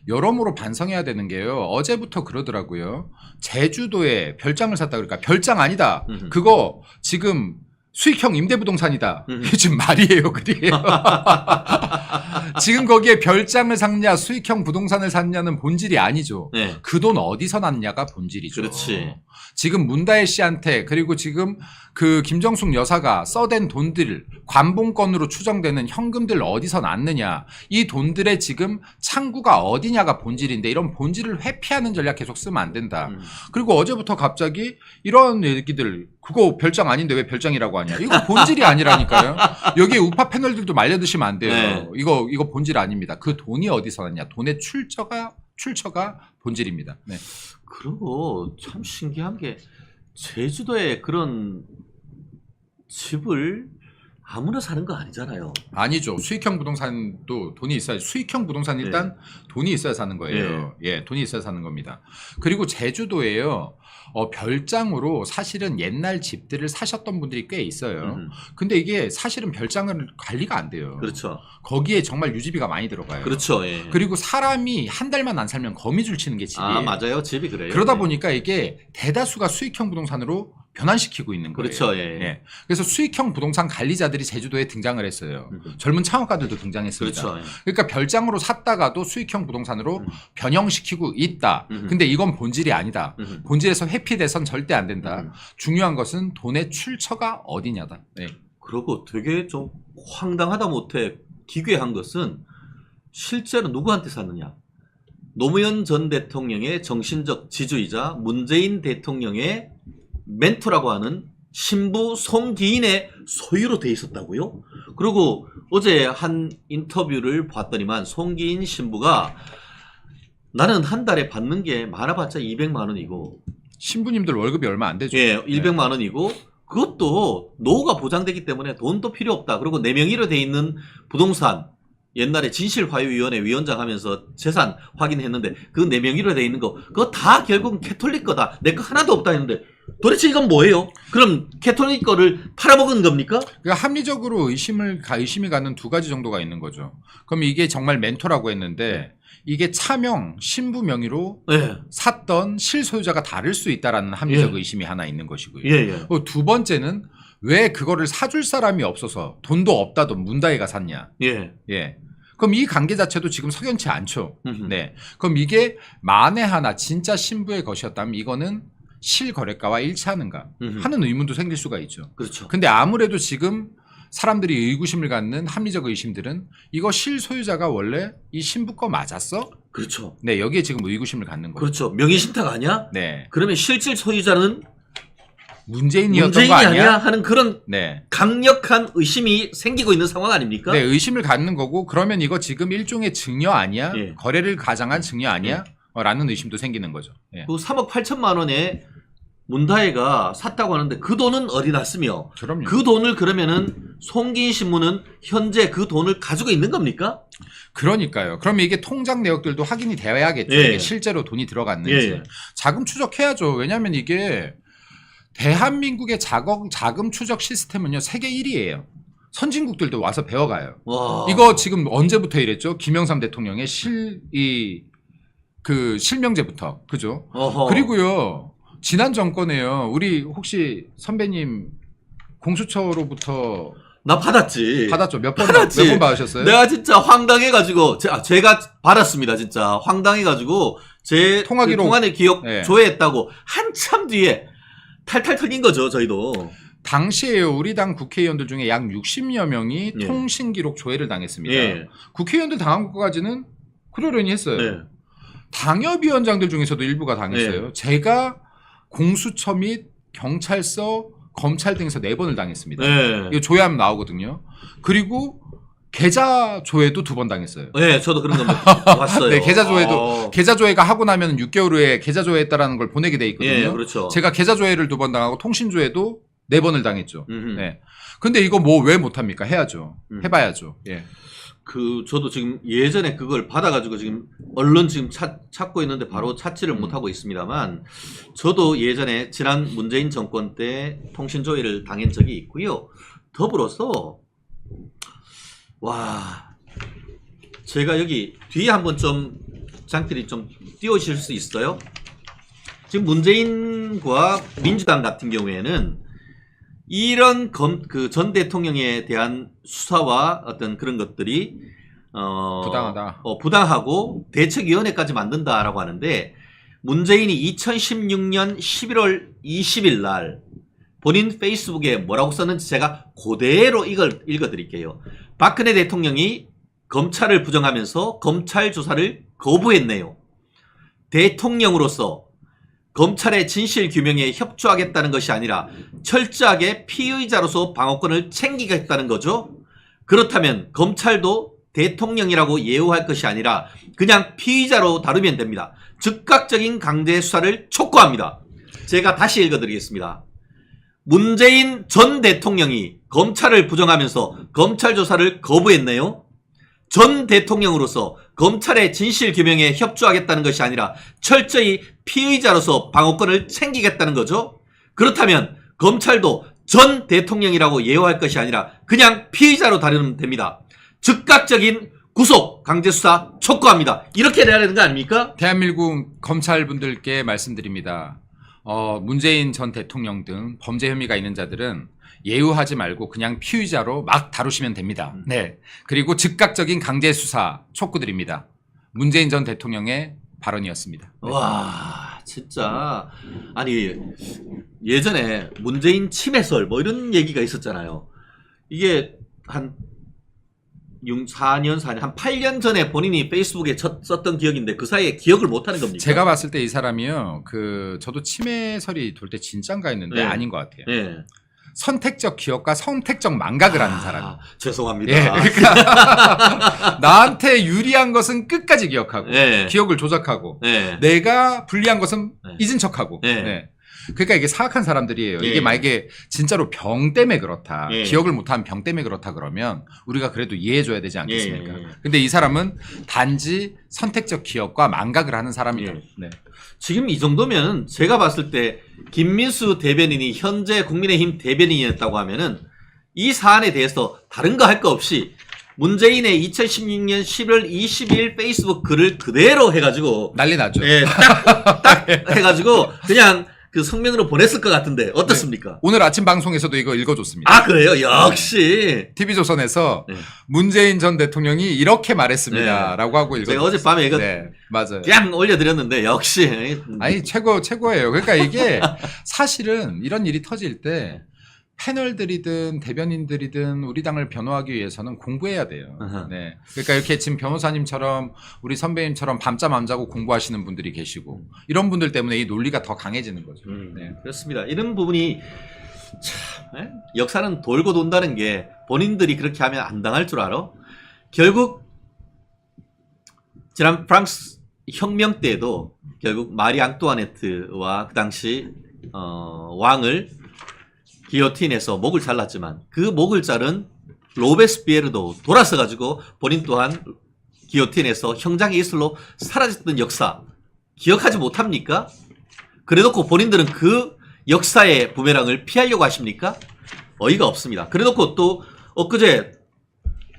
여러모로 반성해야 되는 게요. 어제부터 그러더라고요. 제주도에 별장을 샀다 그러니까 별장 아니다. 그거 지금 수익형 임대부동산이다. 이게 지금 말이에요, 글이에요. 지금 거기에 별장을 샀냐, 수익형 부동산을 샀냐는 본질이 아니죠. 네. 그 돈 어디서 났냐가 본질이죠. 그렇지. 지금 문다혜 씨한테 그리고 지금 그 김정숙 여사가 써댄 돈들, 관봉권으로 추정되는 현금들 어디서 났느냐, 이 돈들의 지금 창구가 어디냐가 본질인데 이런 본질을 회피하는 전략 계속 쓰면 안 된다. 그리고 어제부터 갑자기 이런 얘기들, 그거 별장 아닌데 왜 별장이라고 하냐. 이거 본질이 아니라니까요. 여기에 우파 패널들도 말려드시면 안 돼요. 네. 이거 본질 아닙니다. 그 돈이 어디서 났냐. 돈의 출처가 본질입니다. 네. 그리고 참 신기한 게 제주도에 그런 집을 아무나 사는 거 아니잖아요. 아니죠. 수익형 부동산도 돈이 있어야, 수익형 부동산 일단 돈이 있어야 사는 거예요. 예, 돈이 있어야 사는 겁니다. 그리고 제주도에요. 별장으로 사실은 옛날 집들을 사셨던 분들이 꽤 있어요. 근데 이게 사실은 별장은 관리가 안 돼요. 그렇죠. 거기에 정말 유지비가 많이 들어가요. 그렇죠. 예. 그리고 사람이 한 달만 안 살면 거미줄 치는 게 집이에요. 아, 맞아요. 집이 그래요. 그러다 예. 보니까 이게 대다수가 수익형 부동산으로 변환시키고 있는 거예요. 그렇죠. 예. 예. 그래서 수익형 부동산 관리자들이 제주도에 등장을 했어요. 젊은 창업가들도 등장했습니다. 그렇죠. 예. 그러니까 별장으로 샀다가도 수익형 부동산으로 변형시키고 있다. 근데 이건 본질이 아니다. 본질에서 회피돼선 절대 안 된다. 중요한 것은 돈의 출처가 어디냐다. 네. 그리고 되게 좀 황당하다 못해 기괴한 것은 실제로 누구한테 샀느냐. 노무현 전 대통령의 정신적 지주이자 문재인 대통령의 멘토라고 하는 신부 송기인의 소유로 돼 있었다고요? 그리고 어제 한 인터뷰를 봤더니만 송기인 신부가 나는 한 달에 받는 게 많아봤자 200만 원이고 신부님들 월급이 얼마 안 되죠. 예, 100만 원이고 그것도 노후가 보장되기 때문에 돈도 필요 없다. 그리고 내 명의로 돼 있는 부동산 옛날에 진실화요위원회 위원장 하면서 재산 확인했는데 그 내 명의로 돼 있는 거 그거 다 결국은 캐톨릭 거다. 내 거 하나도 없다 했는데 도대체 이건 뭐예요? 그럼 캐톨릭 거를 팔아먹은 겁니까? 그러니까 합리적으로 의심이 가는 두 가지 정도가 있는 거죠. 그럼 이게 정말 멘토라고 했는데 이게 차명, 신부 명의로 예. 샀던 실소유자가 다를 수 있다라는 합리적 예. 의심이 하나 있는 것이고요. 예, 예. 두 번째는 왜 그거를 사줄 사람이 없어서 돈도 없다던 문다혜가 샀냐. 예. 예. 그럼 이 관계 자체도 지금 석연치 않죠. 네. 그럼 이게 만에 하나 진짜 신부의 것이었다면 이거는 실거래가와 일치하는가 하는 의문도 생길 수가 있죠. 그렇죠. 근데 아무래도 지금 사람들이 의구심을 갖는 합리적 의심들은 이거 실소유자가 원래 이 신부 거 맞았어? 그렇죠. 네, 여기에 지금 의구심을 갖는 거죠. 그렇죠. 명의신탁 아니야? 네. 그러면 실질 소유자는 문재인이었던 문재인이 거 아니야? 아니야? 하는 그런 네. 강력한 의심이 생기고 있는 상황 아닙니까? 네, 의심을 갖는 거고 그러면 이거 지금 일종의 증여 아니야? 예. 거래를 가장한 증여 아니야? 라는 의심도 생기는 거죠. 예. 그 3억 8천만 원에 문다혜가 샀다고 하는데 그 돈은 어디 났으며 그럼요. 그 돈을 그러면은 송기인 신부는 현재 그 돈을 가지고 있는 겁니까? 그러니까요. 그러면 이게 통장 내역들도 확인이 되어야겠죠. 예. 이게 실제로 돈이 들어갔는지. 예. 자금 추적해야죠. 왜냐하면 이게 대한민국의 자금 추적 시스템은요. 세계 1위예요. 선진국들도 와서 배워가요. 와. 이거 지금 언제부터 이랬죠? 김영삼 대통령의 실명제부터. 그죠? 어허. 그리고요. 지난 정권에요. 우리 혹시 선배님 공수처로부터 나 받았지. 받았죠? 몇 번 받으셨어요? 내가 진짜 황당해가지고 제가 받았습니다. 진짜 황당해가지고 제 통화기록. 통화내 기억 네. 조회했다고 한참 뒤에 탈탈 털린 거죠. 저희도. 당시에요. 우리 당 국회의원들 중에 약 60여 명이 예. 통신기록 조회를 당했습니다. 예. 국회의원들 당한 것까지는 그러려니 했어요. 네. 당협위원장들 중에서도 일부가 당했어요. 네. 제가 공수처 및 경찰서, 검찰 등에서 4번을 당했습니다. 네. 이거 조회하면 나오거든요. 그리고 계좌 조회도 2번 당했어요. 네, 저도 그런 거 봤어요. 네, 계좌 조회도 계좌 조회가 하고 나면 6개월 후에 계좌 조회했다라는 걸 보내게 돼 있거든요. 예, 그렇죠. 제가 계좌 조회를 2번 당하고 통신 조회도 4번을 당했죠. 음흠. 네. 근데 이거 뭐 왜 못합니까? 해야죠. 해봐야죠. 예. 저도 지금 예전에 그걸 받아가지고 지금 얼른 지금 찾고 있는데 바로 찾지를 못하고 있습니다만, 저도 예전에 지난 문재인 정권 때 통신조회를 당한 적이 있고요. 더불어서 제가 여기 뒤에 한번 좀 장필이 좀 띄워주실 수 있어요? 지금 문재인과 민주당 같은 경우에는 이런 전 대통령에 대한 수사와 어떤 그런 것들이 부당하다. 부당하고 대책위원회까지 만든다라고 하는데, 문재인이 2016년 11월 20일 날 본인 페이스북에 뭐라고 썼는지 제가 그대로 이걸 읽어드릴게요. 박근혜 대통령이 검찰을 부정하면서 검찰 조사를 거부했네요. 대통령으로서 검찰의 진실 규명에 협조하겠다는 것이 아니라 철저하게 피의자로서 방어권을 챙기겠다는 거죠. 그렇다면 검찰도 대통령이라고 예우할 것이 아니라 그냥 피의자로 다루면 됩니다. 즉각적인 강제 수사를 촉구합니다. 제가 다시 읽어드리겠습니다. 문재인 전 대통령이 검찰을 부정하면서 검찰 조사를 거부했네요. 전 대통령으로서 검찰의 진실 규명에 협조하겠다는 것이 아니라 철저히 피의자로서 방어권을 챙기겠다는 거죠. 그렇다면 검찰도 전 대통령이라고 예우할 것이 아니라 그냥 피의자로 다루면 됩니다. 즉각적인 구속 강제수사 촉구합니다. 이렇게 해야 되는 거 아닙니까? 대한민국 검찰분들께 말씀드립니다. 문재인 전 대통령 등 범죄 혐의가 있는 자들은 예우하지 말고 그냥 피의자로 막 다루시면 됩니다. 네. 그리고 즉각적인 강제 수사 촉구드립니다. 문재인 전 대통령의 발언이었습니다. 네. 와, 진짜. 아니, 예전에 문재인 침해설 뭐 이런 얘기가 있었잖아요. 이게 한 4년, 한 8년 전에 본인이 페이스북에 썼던 기억인데 그 사이에 기억을 못하는 겁니까? 제가 봤을 때 이 사람이요, 저도 침해설이 돌 때 진짠가 했는데 네. 아닌 것 같아요. 네. 선택적 기억과 선택적 망각을 하는 사람. 죄송합니다. 예, 그러니까 나한테 유리한 것은 끝까지 기억하고 네. 기억을 조작하고 네. 내가 불리한 것은 네. 잊은 척하고. 네. 네. 그러니까 이게 사악한 사람들이에요. 예. 이게 만약에 진짜로 병 때문에 그렇다. 예. 기억을 못하면 병 때문에 그렇다 그러면 우리가 그래도 이해해줘야 되지 않겠습니까? 예. 근데 이 사람은 단지 선택적 기억과 망각을 하는 사람이다. 예. 네. 지금 이 정도면 제가 봤을 때 김민수 대변인이 현재 국민의힘 대변인이었다고 하면은 이 사안에 대해서 다른 거 할 거 없이 문재인의 2016년 11월 22일 페이스북 글을 그대로 해가지고 난리 났죠. 예, 딱 해가지고 그냥 그 성명으로 보냈을 것 같은데 어떻습니까? 네. 오늘 아침 방송에서도 이거 읽어줬습니다. 아, 그래요? 역시. TV조선에서 네. 문재인 전 대통령이 이렇게 말했습니다. 네. 라고 하고 읽어줬어요. 제가 어젯밤에 이거 네, 맞아요. 그냥 올려드렸는데 역시. 아니, 최고예요. 그러니까 이게 사실은 이런 일이 터질 때 패널들이든 대변인들이든 우리 당을 변호하기 위해서는 공부해야 돼요. 네. 그러니까 이렇게 지금 변호사님처럼 우리 선배님처럼 밤잠 안 자고 공부하시는 분들이 계시고 이런 분들 때문에 이 논리가 더 강해지는 거죠. 네. 그렇습니다. 이런 부분이 참 역사는 돌고 돈다는 게 본인들이 그렇게 하면 안 당할 줄 알아? 결국 지난 프랑스 혁명 때도 결국 마리 앙뚜아네트와 그 당시 왕을 기요틴에서 목을 잘랐지만 그 목을 자른 로베스피에르도 돌아서 가지고 본인 또한 기요틴에서 형장의 이슬로 사라졌던 역사 기억하지 못합니까? 그래놓고 본인들은 그 역사의 부메랑을 피하려고 하십니까? 어이가 없습니다. 그래놓고 또 엊그제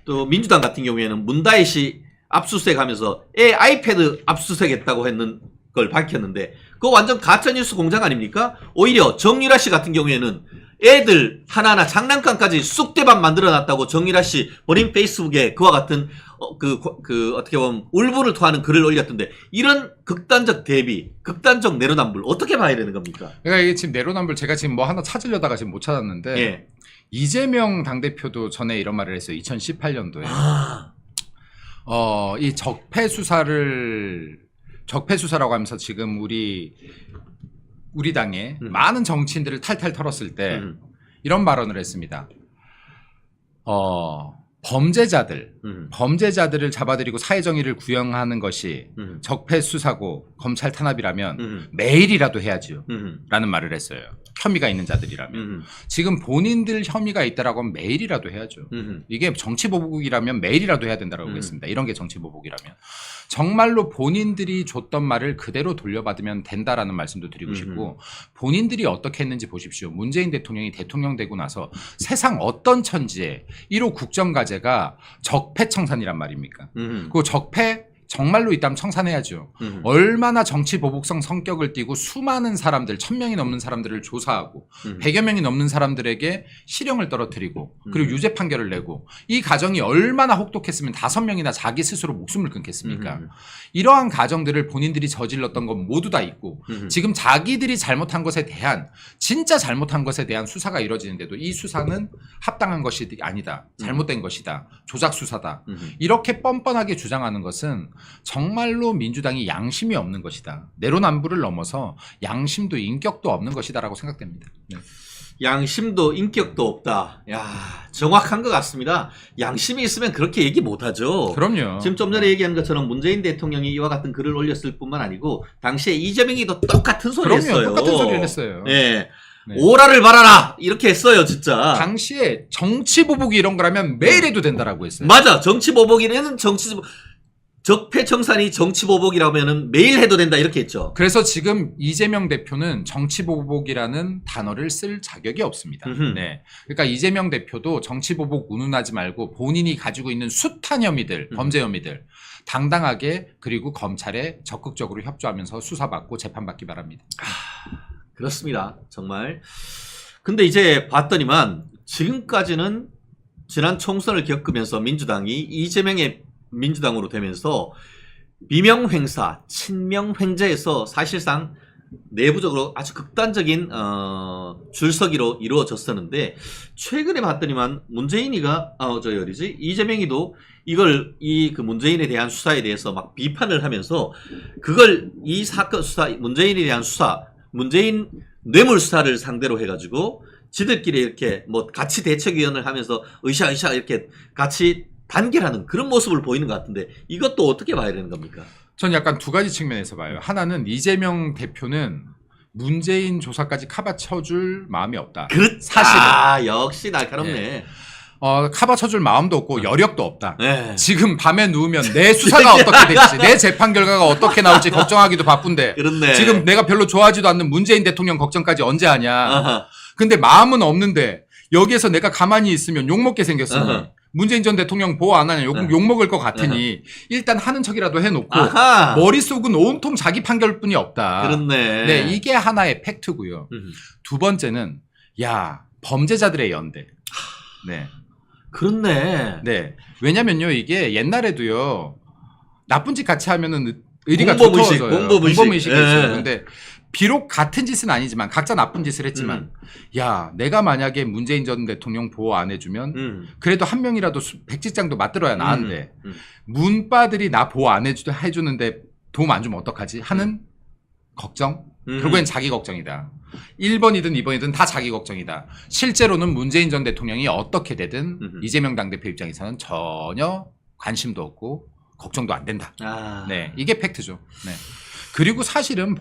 또 민주당 같은 경우에는 문다잇이 압수수색하면서 아이패드 압수수색했다고 했는 걸 밝혔는데 그거 완전 가짜뉴스 공장 아닙니까? 오히려 정유라 씨 같은 경우에는 애들 하나하나 장난감까지 쑥대밭 만들어놨다고 정유라 씨 본인 페이스북에 그와 같은 어떻게 보면 울분을 토하는 글을 올렸던데 이런 극단적 대비, 극단적 내로남불 어떻게 봐야 되는 겁니까? 그러니까 이게 지금 내로남불 제가 지금 뭐 하나 찾으려다가 지금 못 찾았는데 예. 이재명 당대표도 전에 이런 말을 했어요. 2018년도에. 이 적폐 수사라고 하면서 지금 우리 당에 많은 정치인들을 탈탈 털었을 때 이런 발언을 했습니다. 범죄자들을 잡아들이고 사회정의를 구현하는 것이 적폐 수사고 검찰 탄압이라면 매일이라도 해야지요. 라는 말을 했어요. 혐의가 있는 자들이라면 지금 본인들 혐의가 있다라고 하면 매일이라도 해야죠. 이게 정치보복이라면 매일이라도 해야 된다고 하겠습니다. 이런 게 정치보복이라면 정말로 본인들이 줬던 말을 그대로 돌려받으면 된다라는 말씀도 드리고 싶고 본인들이 어떻게 했는지 보십시오. 문재인 대통령이 대통령 되고 나서 세상 어떤 천지에 1호 국정과제가 적폐청산이란 말입니까? 그 적폐 정말로 있다면 청산해야죠. 얼마나 정치 보복성 성격을 띠고 수많은 사람들, 1000명이 넘는 사람들을 조사하고 100여 명이 넘는 사람들에게 실형을 떨어뜨리고 그리고 유죄 판결을 내고 이 가정이 얼마나 혹독했으면 5명이나 자기 스스로 목숨을 끊겠습니까? 이러한 가정들을 본인들이 저질렀던 건 모두 다 있고 지금 자기들이 잘못한 것에 대한 진짜 잘못한 것에 대한 수사가 이루어지는데도 이 수사는 합당한 것이 아니다. 잘못된 것이다. 조작 수사다. 이렇게 뻔뻔하게 주장하는 것은 정말로 민주당이 양심이 없는 것이다. 내로남불을 넘어서 양심도 인격도 없는 것이다라고 생각됩니다. 네. 양심도 인격도 없다. 야, 정확한 것 같습니다. 양심이 있으면 그렇게 얘기 못하죠. 그럼요. 지금 좀 전에 얘기한 것처럼 문재인 대통령이 이와 같은 글을 올렸을 뿐만 아니고 당시에 이재명이도 똑같은 소리를 했어요. 똑같은 소리를 했어요. 네. 네. 오라를 바라라 이렇게 했어요 진짜. 당시에 정치보복이 이런 거라면 매일 해도 된다라고 했어요. 맞아. 정치보복이라는 적폐청산이 정치보복이라면 매일 해도 된다 이렇게 했죠. 그래서 지금 이재명 대표는 정치보복이라는 단어를 쓸 자격이 없습니다. 네. 그러니까 이재명 대표도 정치보복 운운하지 말고 본인이 가지고 있는 숱한 혐의들, 범죄 혐의들 당당하게 그리고 검찰에 적극적으로 협조하면서 수사받고 재판받기 바랍니다. 그렇습니다. 정말. 근데 이제 봤더니만 지금까지는 지난 총선을 겪으면서 민주당이 이재명의 민주당으로 되면서 비명횡사, 친명횡재에서 사실상 내부적으로 아주 극단적인 줄서기로 이루어졌었는데 최근에 봤더니만 문재인이가 이재명이도 이걸 그 문재인에 대한 수사에 대해서 막 비판을 하면서 그걸 이 사건 수사 문재인에 대한 수사 문재인 뇌물 수사를 상대로 해가지고 지들끼리 이렇게 뭐 같이 대책위원을 하면서 으쌰으쌰 이렇게 같이 단결하는 그런 모습을 보이는 것 같은데 이것도 어떻게 봐야 되는 겁니까? 전 약간 두 가지 측면에서 봐요. 하나는 이재명 대표는 문재인 조사까지 카바쳐줄 마음이 없다. 사실은. 역시 날카롭네. 네. 카바쳐줄 마음도 없고 여력도 없다. 네. 지금 밤에 누우면 내 수사가 어떻게 될지 내 재판 결과가 어떻게 나올지 걱정하기도 바쁜데 그렇네. 지금 내가 별로 좋아하지도 않는 문재인 대통령 걱정까지 언제 하냐. 아하. 근데 마음은 없는데 여기에서 내가 가만히 있으면 욕먹게 생겼으니 아하. 문재인 전 대통령 보호 안 하냐 욕먹을 것 같으니 일단 하는 척이라도 해놓고 아하. 머릿속은 온통 자기 판결뿐이 없다. 그렇네. 네, 이게 하나의 팩트고요. 두 번째는 범죄자들의 연대. 네. 그렇네. 네. 왜냐면요 이게 옛날에도요 나쁜 짓 같이 하면은 의리가 공범의식, 두터워져요. 공범의식이 있어요. 근데 비록 같은 짓은 아니지만 각자 나쁜 짓을 했지만 야 내가 만약에 문재인 전 대통령 보호 안 해주면 그래도 한 명이라도 백지장도 맞들어야 나은데 문빠들이 나 보호 안 해주는데 도움 안 주면 어떡하지 하는 걱정? 결국엔 자기 걱정이다. 1번이든 2번이든 다 자기 걱정이다. 실제로는 문재인 전 대통령이 어떻게 되든 이재명 당대표 입장에서는 전혀 관심도 없고 걱정도 안 된다. 네, 이게 팩트죠. 네. 그리고 사실은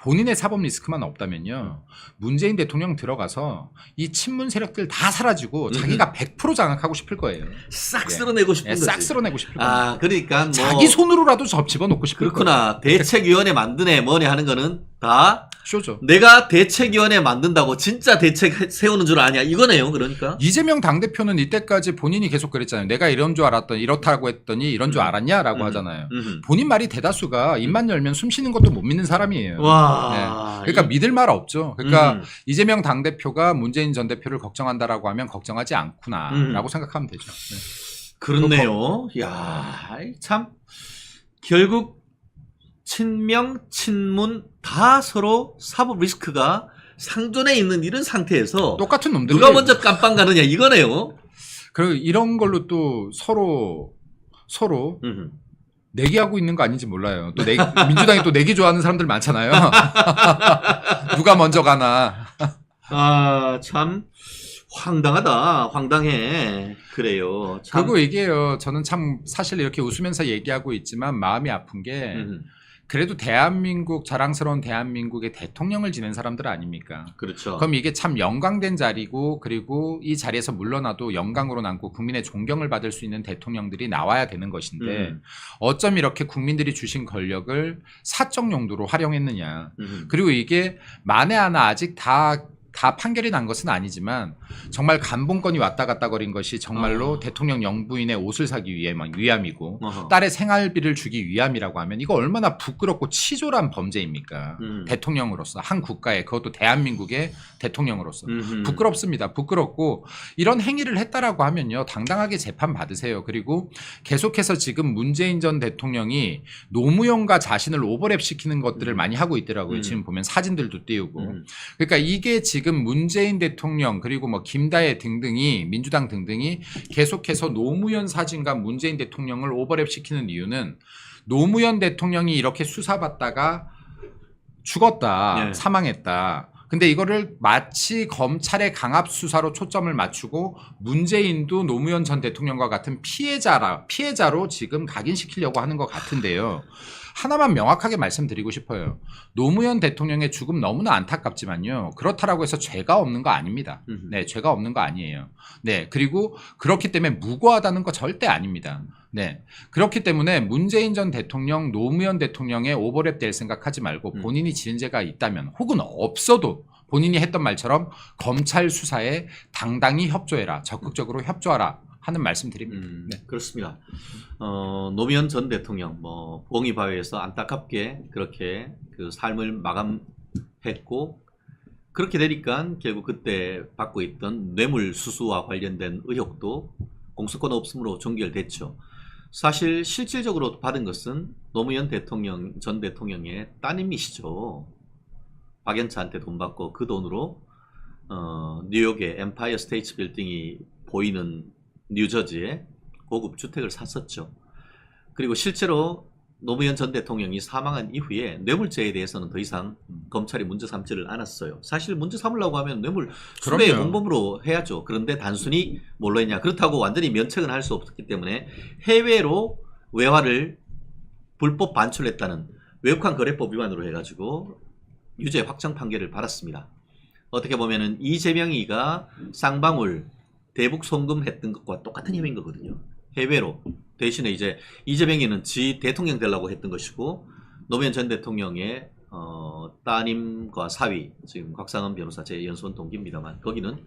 본인의 사법 리스크만 없다면요. 문재인 대통령 들어가서 이 친문 세력들 다 사라지고 자기가 100% 장악하고 싶을 거예요. 싹 쓸어내고 싶은 거지. 싹 쓸어내고 싶을 거예요. 그러니까 뭐 자기 손으로라도 집어넣고 싶을 거예요. 그렇구나. 대책위원회 만드네 뭐네 하는 거는 다 쇼죠. 내가 대책위원회 만든다고 진짜 대책 세우는 줄 아냐 이거네요. 그러니까 이재명 당대표는 이때까지 본인이 계속 그랬잖아요. 내가 이런 줄 알았더니 이렇다고 했더니 이런 줄 알았냐라고 하잖아요. 본인 말이 대다수가 입만 열면 숨 쉬는 것도 못 믿는 사람이에요. 와. 네. 그러니까 믿을 말 없죠. 그러니까 이재명 당대표가 문재인 전 대표를 걱정한다라고 하면 걱정하지 않구나라고 생각하면 되죠. 네. 그렇네요. 야, 참 결국 친명, 친문 다 서로 사법 리스크가 상존해 있는 이런 상태에서 똑같은 놈들이 누가 먼저 깜빵 가느냐 이거네요. 그리고 이런 걸로 또 서로 내기하고 있는 거 아닌지 몰라요. 또 민주당이 또 내기 좋아하는 사람들 많잖아요. 누가 먼저 가나. 참 황당하다. 황당해. 그래요. 참. 그리고 이게요. 저는 참 사실 이렇게 웃으면서 얘기하고 있지만 마음이 아픈 게 그래도 대한민국 자랑스러운 대한민국의 대통령을 지낸 사람들 아닙니까? 그렇죠. 그럼 이게 참 영광된 자리고 그리고 이 자리에서 물러나도 영광으로 남고 국민의 존경을 받을 수 있는 대통령들이 나와야 되는 것인데 어쩜 이렇게 국민들이 주신 권력을 사적 용도로 활용했느냐. 그리고 이게 만에 하나 아직 다 판결이 난 것은 아니지만 정말 감봉권이 왔다 갔다 거린 것이 정말로 대통령 영부인의 옷을 사기 위함이고 딸의 생활비를 주기 위함이라고 하면 이거 얼마나 부끄럽고 치졸한 범죄입니까? 대통령으로서 한 국가의 그것도 대한민국의 대통령으로서 부끄럽습니다. 부끄럽고 이런 행위를 했다라고 하면요 당당하게 재판 받으세요. 그리고 계속해서 지금 문재인 전 대통령이 노무현과 자신을 오버랩 시키는 것들을 많이 하고 있더라고요. 지금 보면 사진들도 띄우고 그러니까 이게 지금 문재인 대통령 그리고 뭐 김다혜 등등이 민주당 등등이 계속해서 노무현 사진과 문재인 대통령을 오버랩 시키는 이유는 노무현 대통령이 이렇게 수사받다가 죽었다, 네. 사망했다. 근데 이거를 마치 검찰의 강압 수사로 초점을 맞추고 문재인도 노무현 전 대통령과 같은 피해자로 지금 각인시키려고 하는 것 같은데요. 하나만 명확하게 말씀드리고 싶어요. 노무현 대통령의 죽음 너무나 안타깝지만요. 그렇다라고 해서 죄가 없는 거 아닙니다. 네, 죄가 없는 거 아니에요. 네, 그리고 그렇기 때문에 무고하다는 거 절대 아닙니다. 네, 그렇기 때문에 문재인 전 대통령, 노무현 대통령의 오버랩 될 생각하지 말고 본인이 지은 죄가 있다면 혹은 없어도 본인이 했던 말처럼 검찰 수사에 당당히 협조해라, 적극적으로 협조하라. 하는 말씀드립니다. 네. 그렇습니다. 노무현 전 대통령 봉이바위에서 안타깝게 그렇게 그 삶을 마감했고 그렇게 되니까 결국 그때 받고 있던 뇌물 수수와 관련된 의혹도 공소권 없음으로 종결됐죠. 사실 실질적으로 받은 것은 노무현 대통령 전 대통령의 따님이시죠. 박연차한테 돈 받고 그 돈으로 뉴욕의 엠파이어 스테이트 빌딩이 보이는 뉴저지에 고급 주택을 샀었죠. 그리고 실제로 노무현 전 대통령이 사망한 이후에 뇌물죄에 대해서는 더 이상 검찰이 문제 삼지를 않았어요. 사실 문제 삼으려고 하면 뇌물 수배의 공범으로 해야죠. 그런데 단순히 뭘로 했냐. 그렇다고 완전히 면책은 할 수 없었기 때문에 해외로 외화를 불법 반출했다는 외국환 거래법 위반으로 해가지고 유죄 확정 판결을 받았습니다. 어떻게 보면은 이재명이가 쌍방울 대북 송금했던 것과 똑같은 혐의인 거거든요. 해외로. 대신에 이제 이재명이는 지 대통령 되려고 했던 것이고 노무현 전 대통령의 따님과 사위 지금 곽상은 변호사 제 연수원 동기입니다만 거기는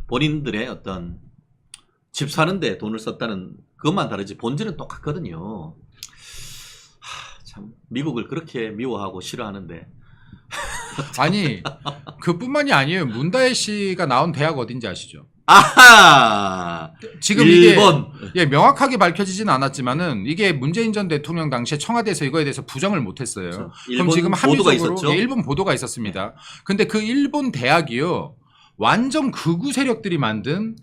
본인들의 어떤 집 사는데 돈을 썼다는 그것만 다르지 본질은 똑같거든요. 참 미국을 그렇게 미워하고 싫어하는데 아니 그뿐만이 아니에요. 문다혜 씨가 나온 대학 어딘지 아시죠? 아하! 지금 일본. 이게 명확하게 밝혀지진 않았지만은 이게 문재인 전 대통령 당시에 청와대에서 이거에 대해서 부정을 못했어요. 그렇죠. 그럼 지금 보도가 합리적으로 있었죠? 일본 보도가 있었습니다. 근데 그 일본 대학이요 완전 극우 세력들이 만든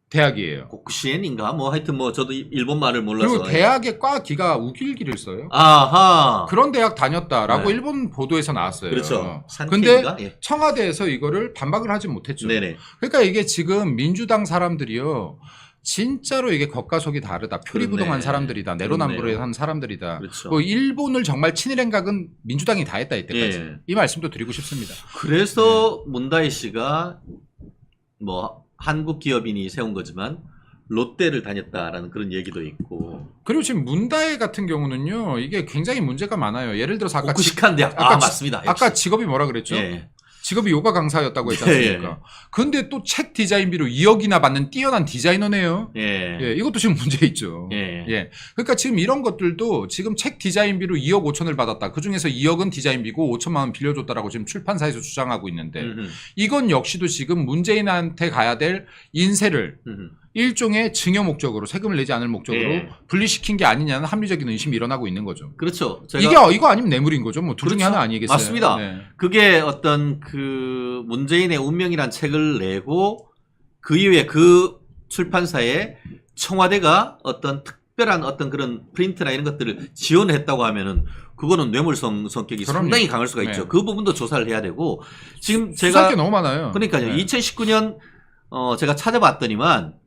대학이에요. 고쿠시엔인가 뭐 하여튼 뭐 저도 일본 말을 몰라서. 그리고 대학의 과 기가 우길기를 써요. 아하. 그런 대학 다녔다라고 네. 일본 보도에서 나왔어요. 그렇죠. 근데 산케인가? 예. 청와대에서 이거를 반박을 하지 못했죠. 네네. 그러니까 이게 지금 민주당 사람들이요. 진짜로 이게 겉과 속이 다르다. 표리부동한 사람들이다. 내로남불에 한 사람들이다. 그렇죠. 뭐 일본을 정말 친일 행각은 민주당이 다 했다 이때까지. 예. 이 말씀도 드리고 싶습니다. 그래서 문다혜 씨가 뭐 한국 기업인이 세운 거지만 롯데를 다녔다라는 그런 얘기도 있고. 그리고 지금 문다혜 같은 경우는요. 이게 굉장히 문제가 많아요. 예를 들어서 아까 고쿠시칸 대학. 맞습니다. 역시. 아까 직업이 뭐라 그랬죠? 예. 직업이 요가 강사였다고 했지 않습니까? 예. 근데 또 책 디자인비로 2억이나 받는 뛰어난 디자이너네요. 예. 예, 이것도 지금 문제 있죠. 예. 예. 그러니까 지금 이런 것들도 지금 책 디자인비로 2억 5천을 받았다. 그 중에서 2억은 디자인비고 5천만 원 빌려줬다라고 지금 출판사에서 주장하고 있는데 이건 역시도 지금 문재인한테 가야 될 인세를 일종의 증여 목적으로 세금을 내지 않을 목적으로 예. 분리시킨 게 아니냐는 합리적인 의심이 일어나고 있는 거죠. 그렇죠. 이거 아니면 뇌물인 거죠. 뭐 둘 중에 그렇죠. 하나 아니겠어요? 맞습니다. 네. 그게 어떤 그 문재인의 운명이란 책을 내고 그 이후에 그 출판사에 청와대가 어떤 특별한 어떤 그런 프린트나 이런 것들을 지원했다고 하면은 그거는 뇌물성 성격이 그럼요. 상당히 강할 수가 있죠. 네. 그 부분도 조사를 해야 되고 지금 수사할 제가 게 너무 많아요. 그러니까요. 네. 2019년 제가 찾아봤더니만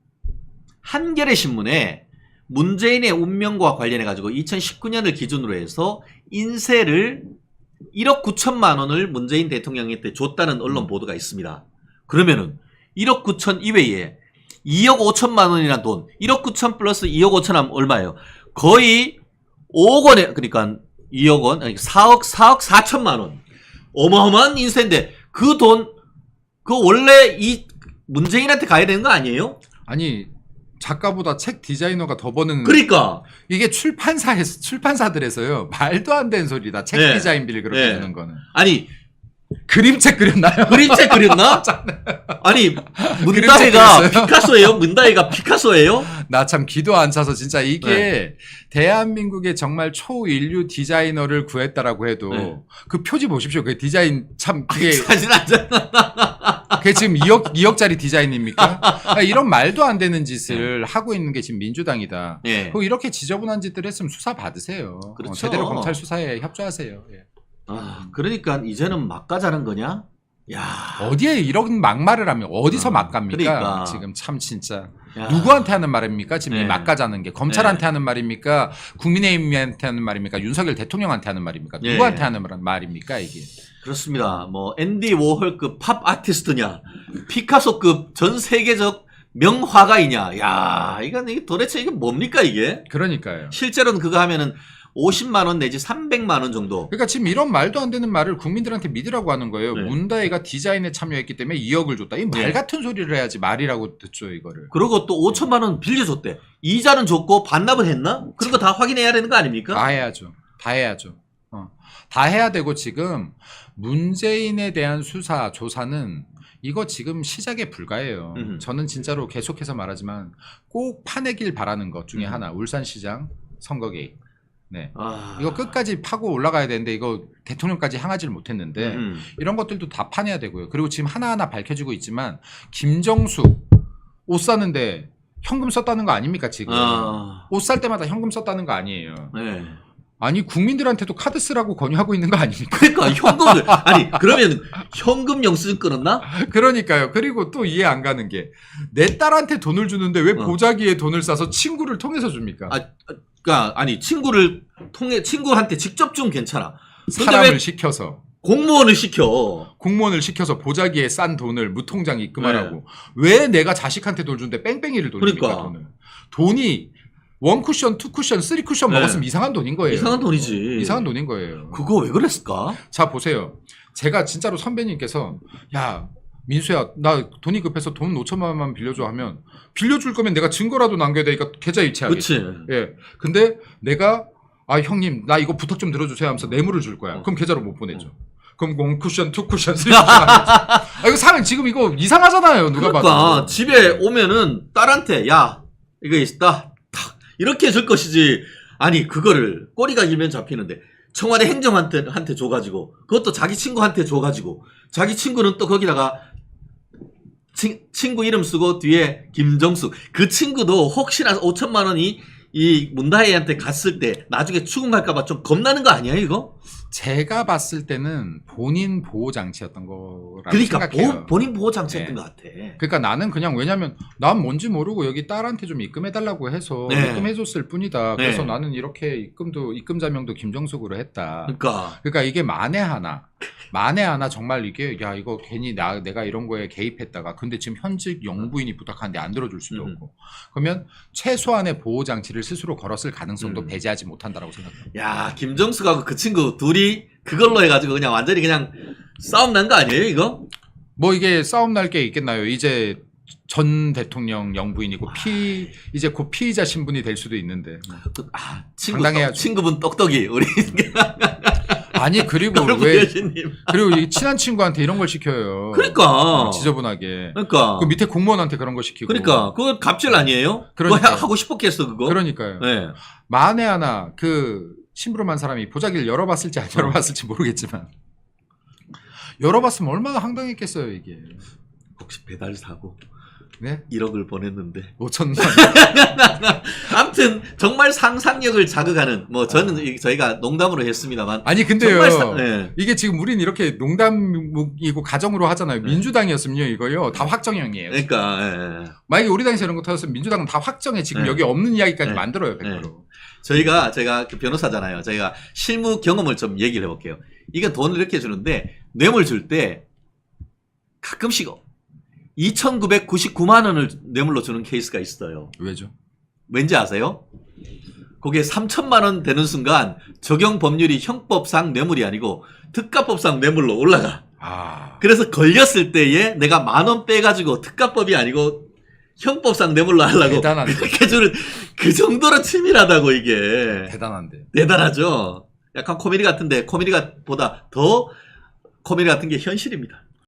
한겨레 신문에 문재인의 운명과 관련해 가지고 2019년을 기준으로 해서 인세를 1억 9천만 원을 문재인 대통령한테 줬다는 언론 보도가 있습니다. 그러면은 1억 9천 이외에 2억 5천만 원이라는 돈, 1억 9천 플러스 2억 5천 하면 얼마예요? 거의 5억 원에, 그러니까 2억 원, 아니 4억 4천만 원. 어마어마한 인세인데 그 돈, 그 원래 이 문재인한테 가야 되는 거 아니에요? 아니 작가보다 책 디자이너가 더 버는. 그러니까 이게 출판사들에서요 말도 안 되는 소리다. 책 네. 디자인비를 그렇게 네. 주는 거는. 아니 그림책 그렸나요? 그림책 그렸나? 아니 문다혜가 피카소예요? 문다혜가 피카소예요? 나 참 기도 안 차서 진짜 이게 대한민국의 정말 초인류 디자이너를 구했다라고 해도 그 표지 보십시오. 그 디자인 참 그게 사실 안 잖아. 그게 지금 2억짜리 디자인입니까? 그러니까 이런 말도 안 되는 짓을 하고 있는 게 지금 민주당이다. 그리고 이렇게 지저분한 짓들 했으면 수사 받으세요. 그렇죠. 제대로 검찰 수사에 협조하세요. 아, 그러니까 이제는 막 가자는 거냐? 야. 어디에 이런 막말을 하면 어디서 막 갑니까? 그러니까. 지금 참 진짜 야. 누구한테 하는 말입니까? 지금 이 네. 막 가자는 게 검찰한테 하는 말입니까? 국민의힘한테 하는 말입니까? 윤석열 대통령한테 하는 말입니까? 누구한테 하는 말입니까? 이게 그렇습니다. 뭐 앤디 워홀급 팝 아티스트냐, 피카소급 전 세계적 명화가이냐. 야, 이게 도대체 이게 뭡니까 이게? 그러니까요. 실제로는 그거 하면은 50만 원 내지 300만 원 정도. 그러니까 지금 이런 말도 안 되는 말을 국민들한테 믿으라고 하는 거예요. 네. 문다혜가 디자인에 참여했기 때문에 2억을 줬다. 이 말 네. 같은 소리를 해야지 말이라고 듣죠 이거를. 그리고 또 5천만 원 빌려줬대. 이자는 줬고 반납은 했나? 그런 거 다 확인해야 되는 거 아닙니까? 다 해야죠. 다 해야죠. 다 해야 되고 지금 문재인에 대한 수사 조사는 이거 지금 시작에 불과해요. 저는 진짜로 계속해서 말하지만 꼭 파내길 바라는 것 중에 하나 울산시장 선거 개입. 네. 이거 끝까지 파고 올라가야 되는데 이거 대통령까지 향하지를 못했는데 이런 것들도 다 파내야 되고요. 그리고 지금 하나하나 밝혀지고 있지만 김정숙 옷 사는데 현금 썼다는 거 아닙니까 지금? 옷 살 때마다 현금 썼다는 거 아니에요. 네. 아니 국민들한테도 카드 쓰라고 권유하고 있는 거 아닙니까? 그러니까 현금을 아니 그러면 현금 영수증 끊었나? 그러니까요. 그리고 또 이해 안 가는 게 내 딸한테 돈을 주는데 왜 보자기에 돈을 싸서 친구를 통해서 줍니까? 그러니까 아니 친구를 통해 친구한테 직접 좀 괜찮아. 사람을 시켜서 공무원을 시켜 보자기에 싼 돈을 무통장 입금하라고. 왜 내가 자식한테 돈 주는데 뺑뺑이를 돌립니까? 그러니까. 돈을. 돈이 1쿠션, 2쿠션, 3쿠션 먹었으면 이상한 돈인 거예요. 이상한 돈이지. 이상한 돈인 거예요. 그거 왜 그랬을까? 자 보세요. 제가 진짜로 선배님께서 야 민수야 나 돈이 급해서 돈 5천만 원만 빌려줘 하면 빌려줄 거면 내가 증거라도 남겨야 되니까 계좌 이체하겠지. 그렇지. 예. 근데 내가 형님 나 이거 부탁 좀 들어주세요 하면서 뇌물을 줄 거야. 그럼 계좌로 못 보내줘. 그럼 1쿠션, 2쿠션, 3쿠션 이거 사람 지금 이거 이상하잖아요. 누가 그러니까 봐도. 집에 오면은 딸한테 야 이거 있다 이렇게 해줄 것이지. 아니 그거를 꼬리가 길면 잡히는데 청와대 행정한테 줘가지고 그것도 자기 친구한테 줘가지고 자기 친구는 또 거기다가 친구 이름 쓰고 뒤에 김정숙 그 친구도 혹시나 5천만 원이 이 문다혜한테 갔을 때 나중에 추궁할까봐 좀 겁나는 거 아니야 이거? 제가 봤을 때는 본인 보호 장치였던 거라고 그러니까 생각해요. 본인 보호 장치였던 네. 것 같아. 그러니까 나는 그냥 왜냐면 난 뭔지 모르고 여기 딸한테 좀 입금해달라고 해서 입금해줬을 뿐이다. 그래서 나는 이렇게 입금 자명도 김정숙으로 했다. 그러니까 이게 만에 하나 정말 이게 야 이거 괜히 내가 이런 거에 개입했다가 근데 지금 현직 영부인이 부탁하는데 안 들어줄 수도 없고 그러면 최소한의 보호 장치를 스스로 걸었을 가능성도 배제하지 못한다라고 생각합니다. 야 김정숙하고 그 친구 둘이 그걸로 해가지고 그냥 완전히 그냥 싸움 난 거 아니에요 이거? 뭐 이게 싸움 날 게 있겠나요? 이제 전 대통령 영부인이고 이제 곧 피의자 신분이 될 수도 있는데 친구분 똑똑이 우리 아니 그리고 그리고 이 친한 친구한테 이런 걸 시켜요. 그러니까 지저분하게. 그러니까 그 밑에 공무원한테 그런 거 시키고. 그러니까 그거 갑질 아니에요? 그러니까 그거 하고 싶었겠어 그거. 그러니까요. 네. 만에 하나 그 심부름한 사람이 보자기를 열어봤을지 안 열어봤을지 모르겠지만 열어봤으면 얼마나 황당했겠어요 이게. 혹시 배달 사고 네? 1억을 보냈는데 5천만. 아무튼 정말 상상력을 자극하는 뭐 저는 저희가 농담으로 했습니다만 아니 근데요 네. 이게 지금 우린 이렇게 농담이고 가정으로 하잖아요. 민주당이었으면요 이거요 다 확정형이에요. 그러니까 예. 만약에 우리 당에서 이런 거 터졌으면 민주당은 다 확정해. 지금 여기 없는 이야기까지 만들어요 100%. 제가 그 변호사잖아요. 저희가 실무 경험을 좀 얘기를 해볼게요. 이건 돈을 이렇게 주는데 뇌물 줄 때 가끔씩 2,999만 원을 뇌물로 주는 케이스가 있어요. 왜죠? 왠지 아세요? 그게 3천만 원 되는 순간 적용 법률이 형법상 뇌물이 아니고 특가법상 뇌물로 올라가. 그래서 걸렸을 때에 내가 10,000원 빼가지고 특가법이 아니고 형법상 뇌물로 하려고 대단한데. 그렇게 주는 그 정도로 치밀하다고 이게. 대단한데. 대단하죠. 약간 코미디 같은데 코미디가 보다 더 코미디 같은 게 현실입니다.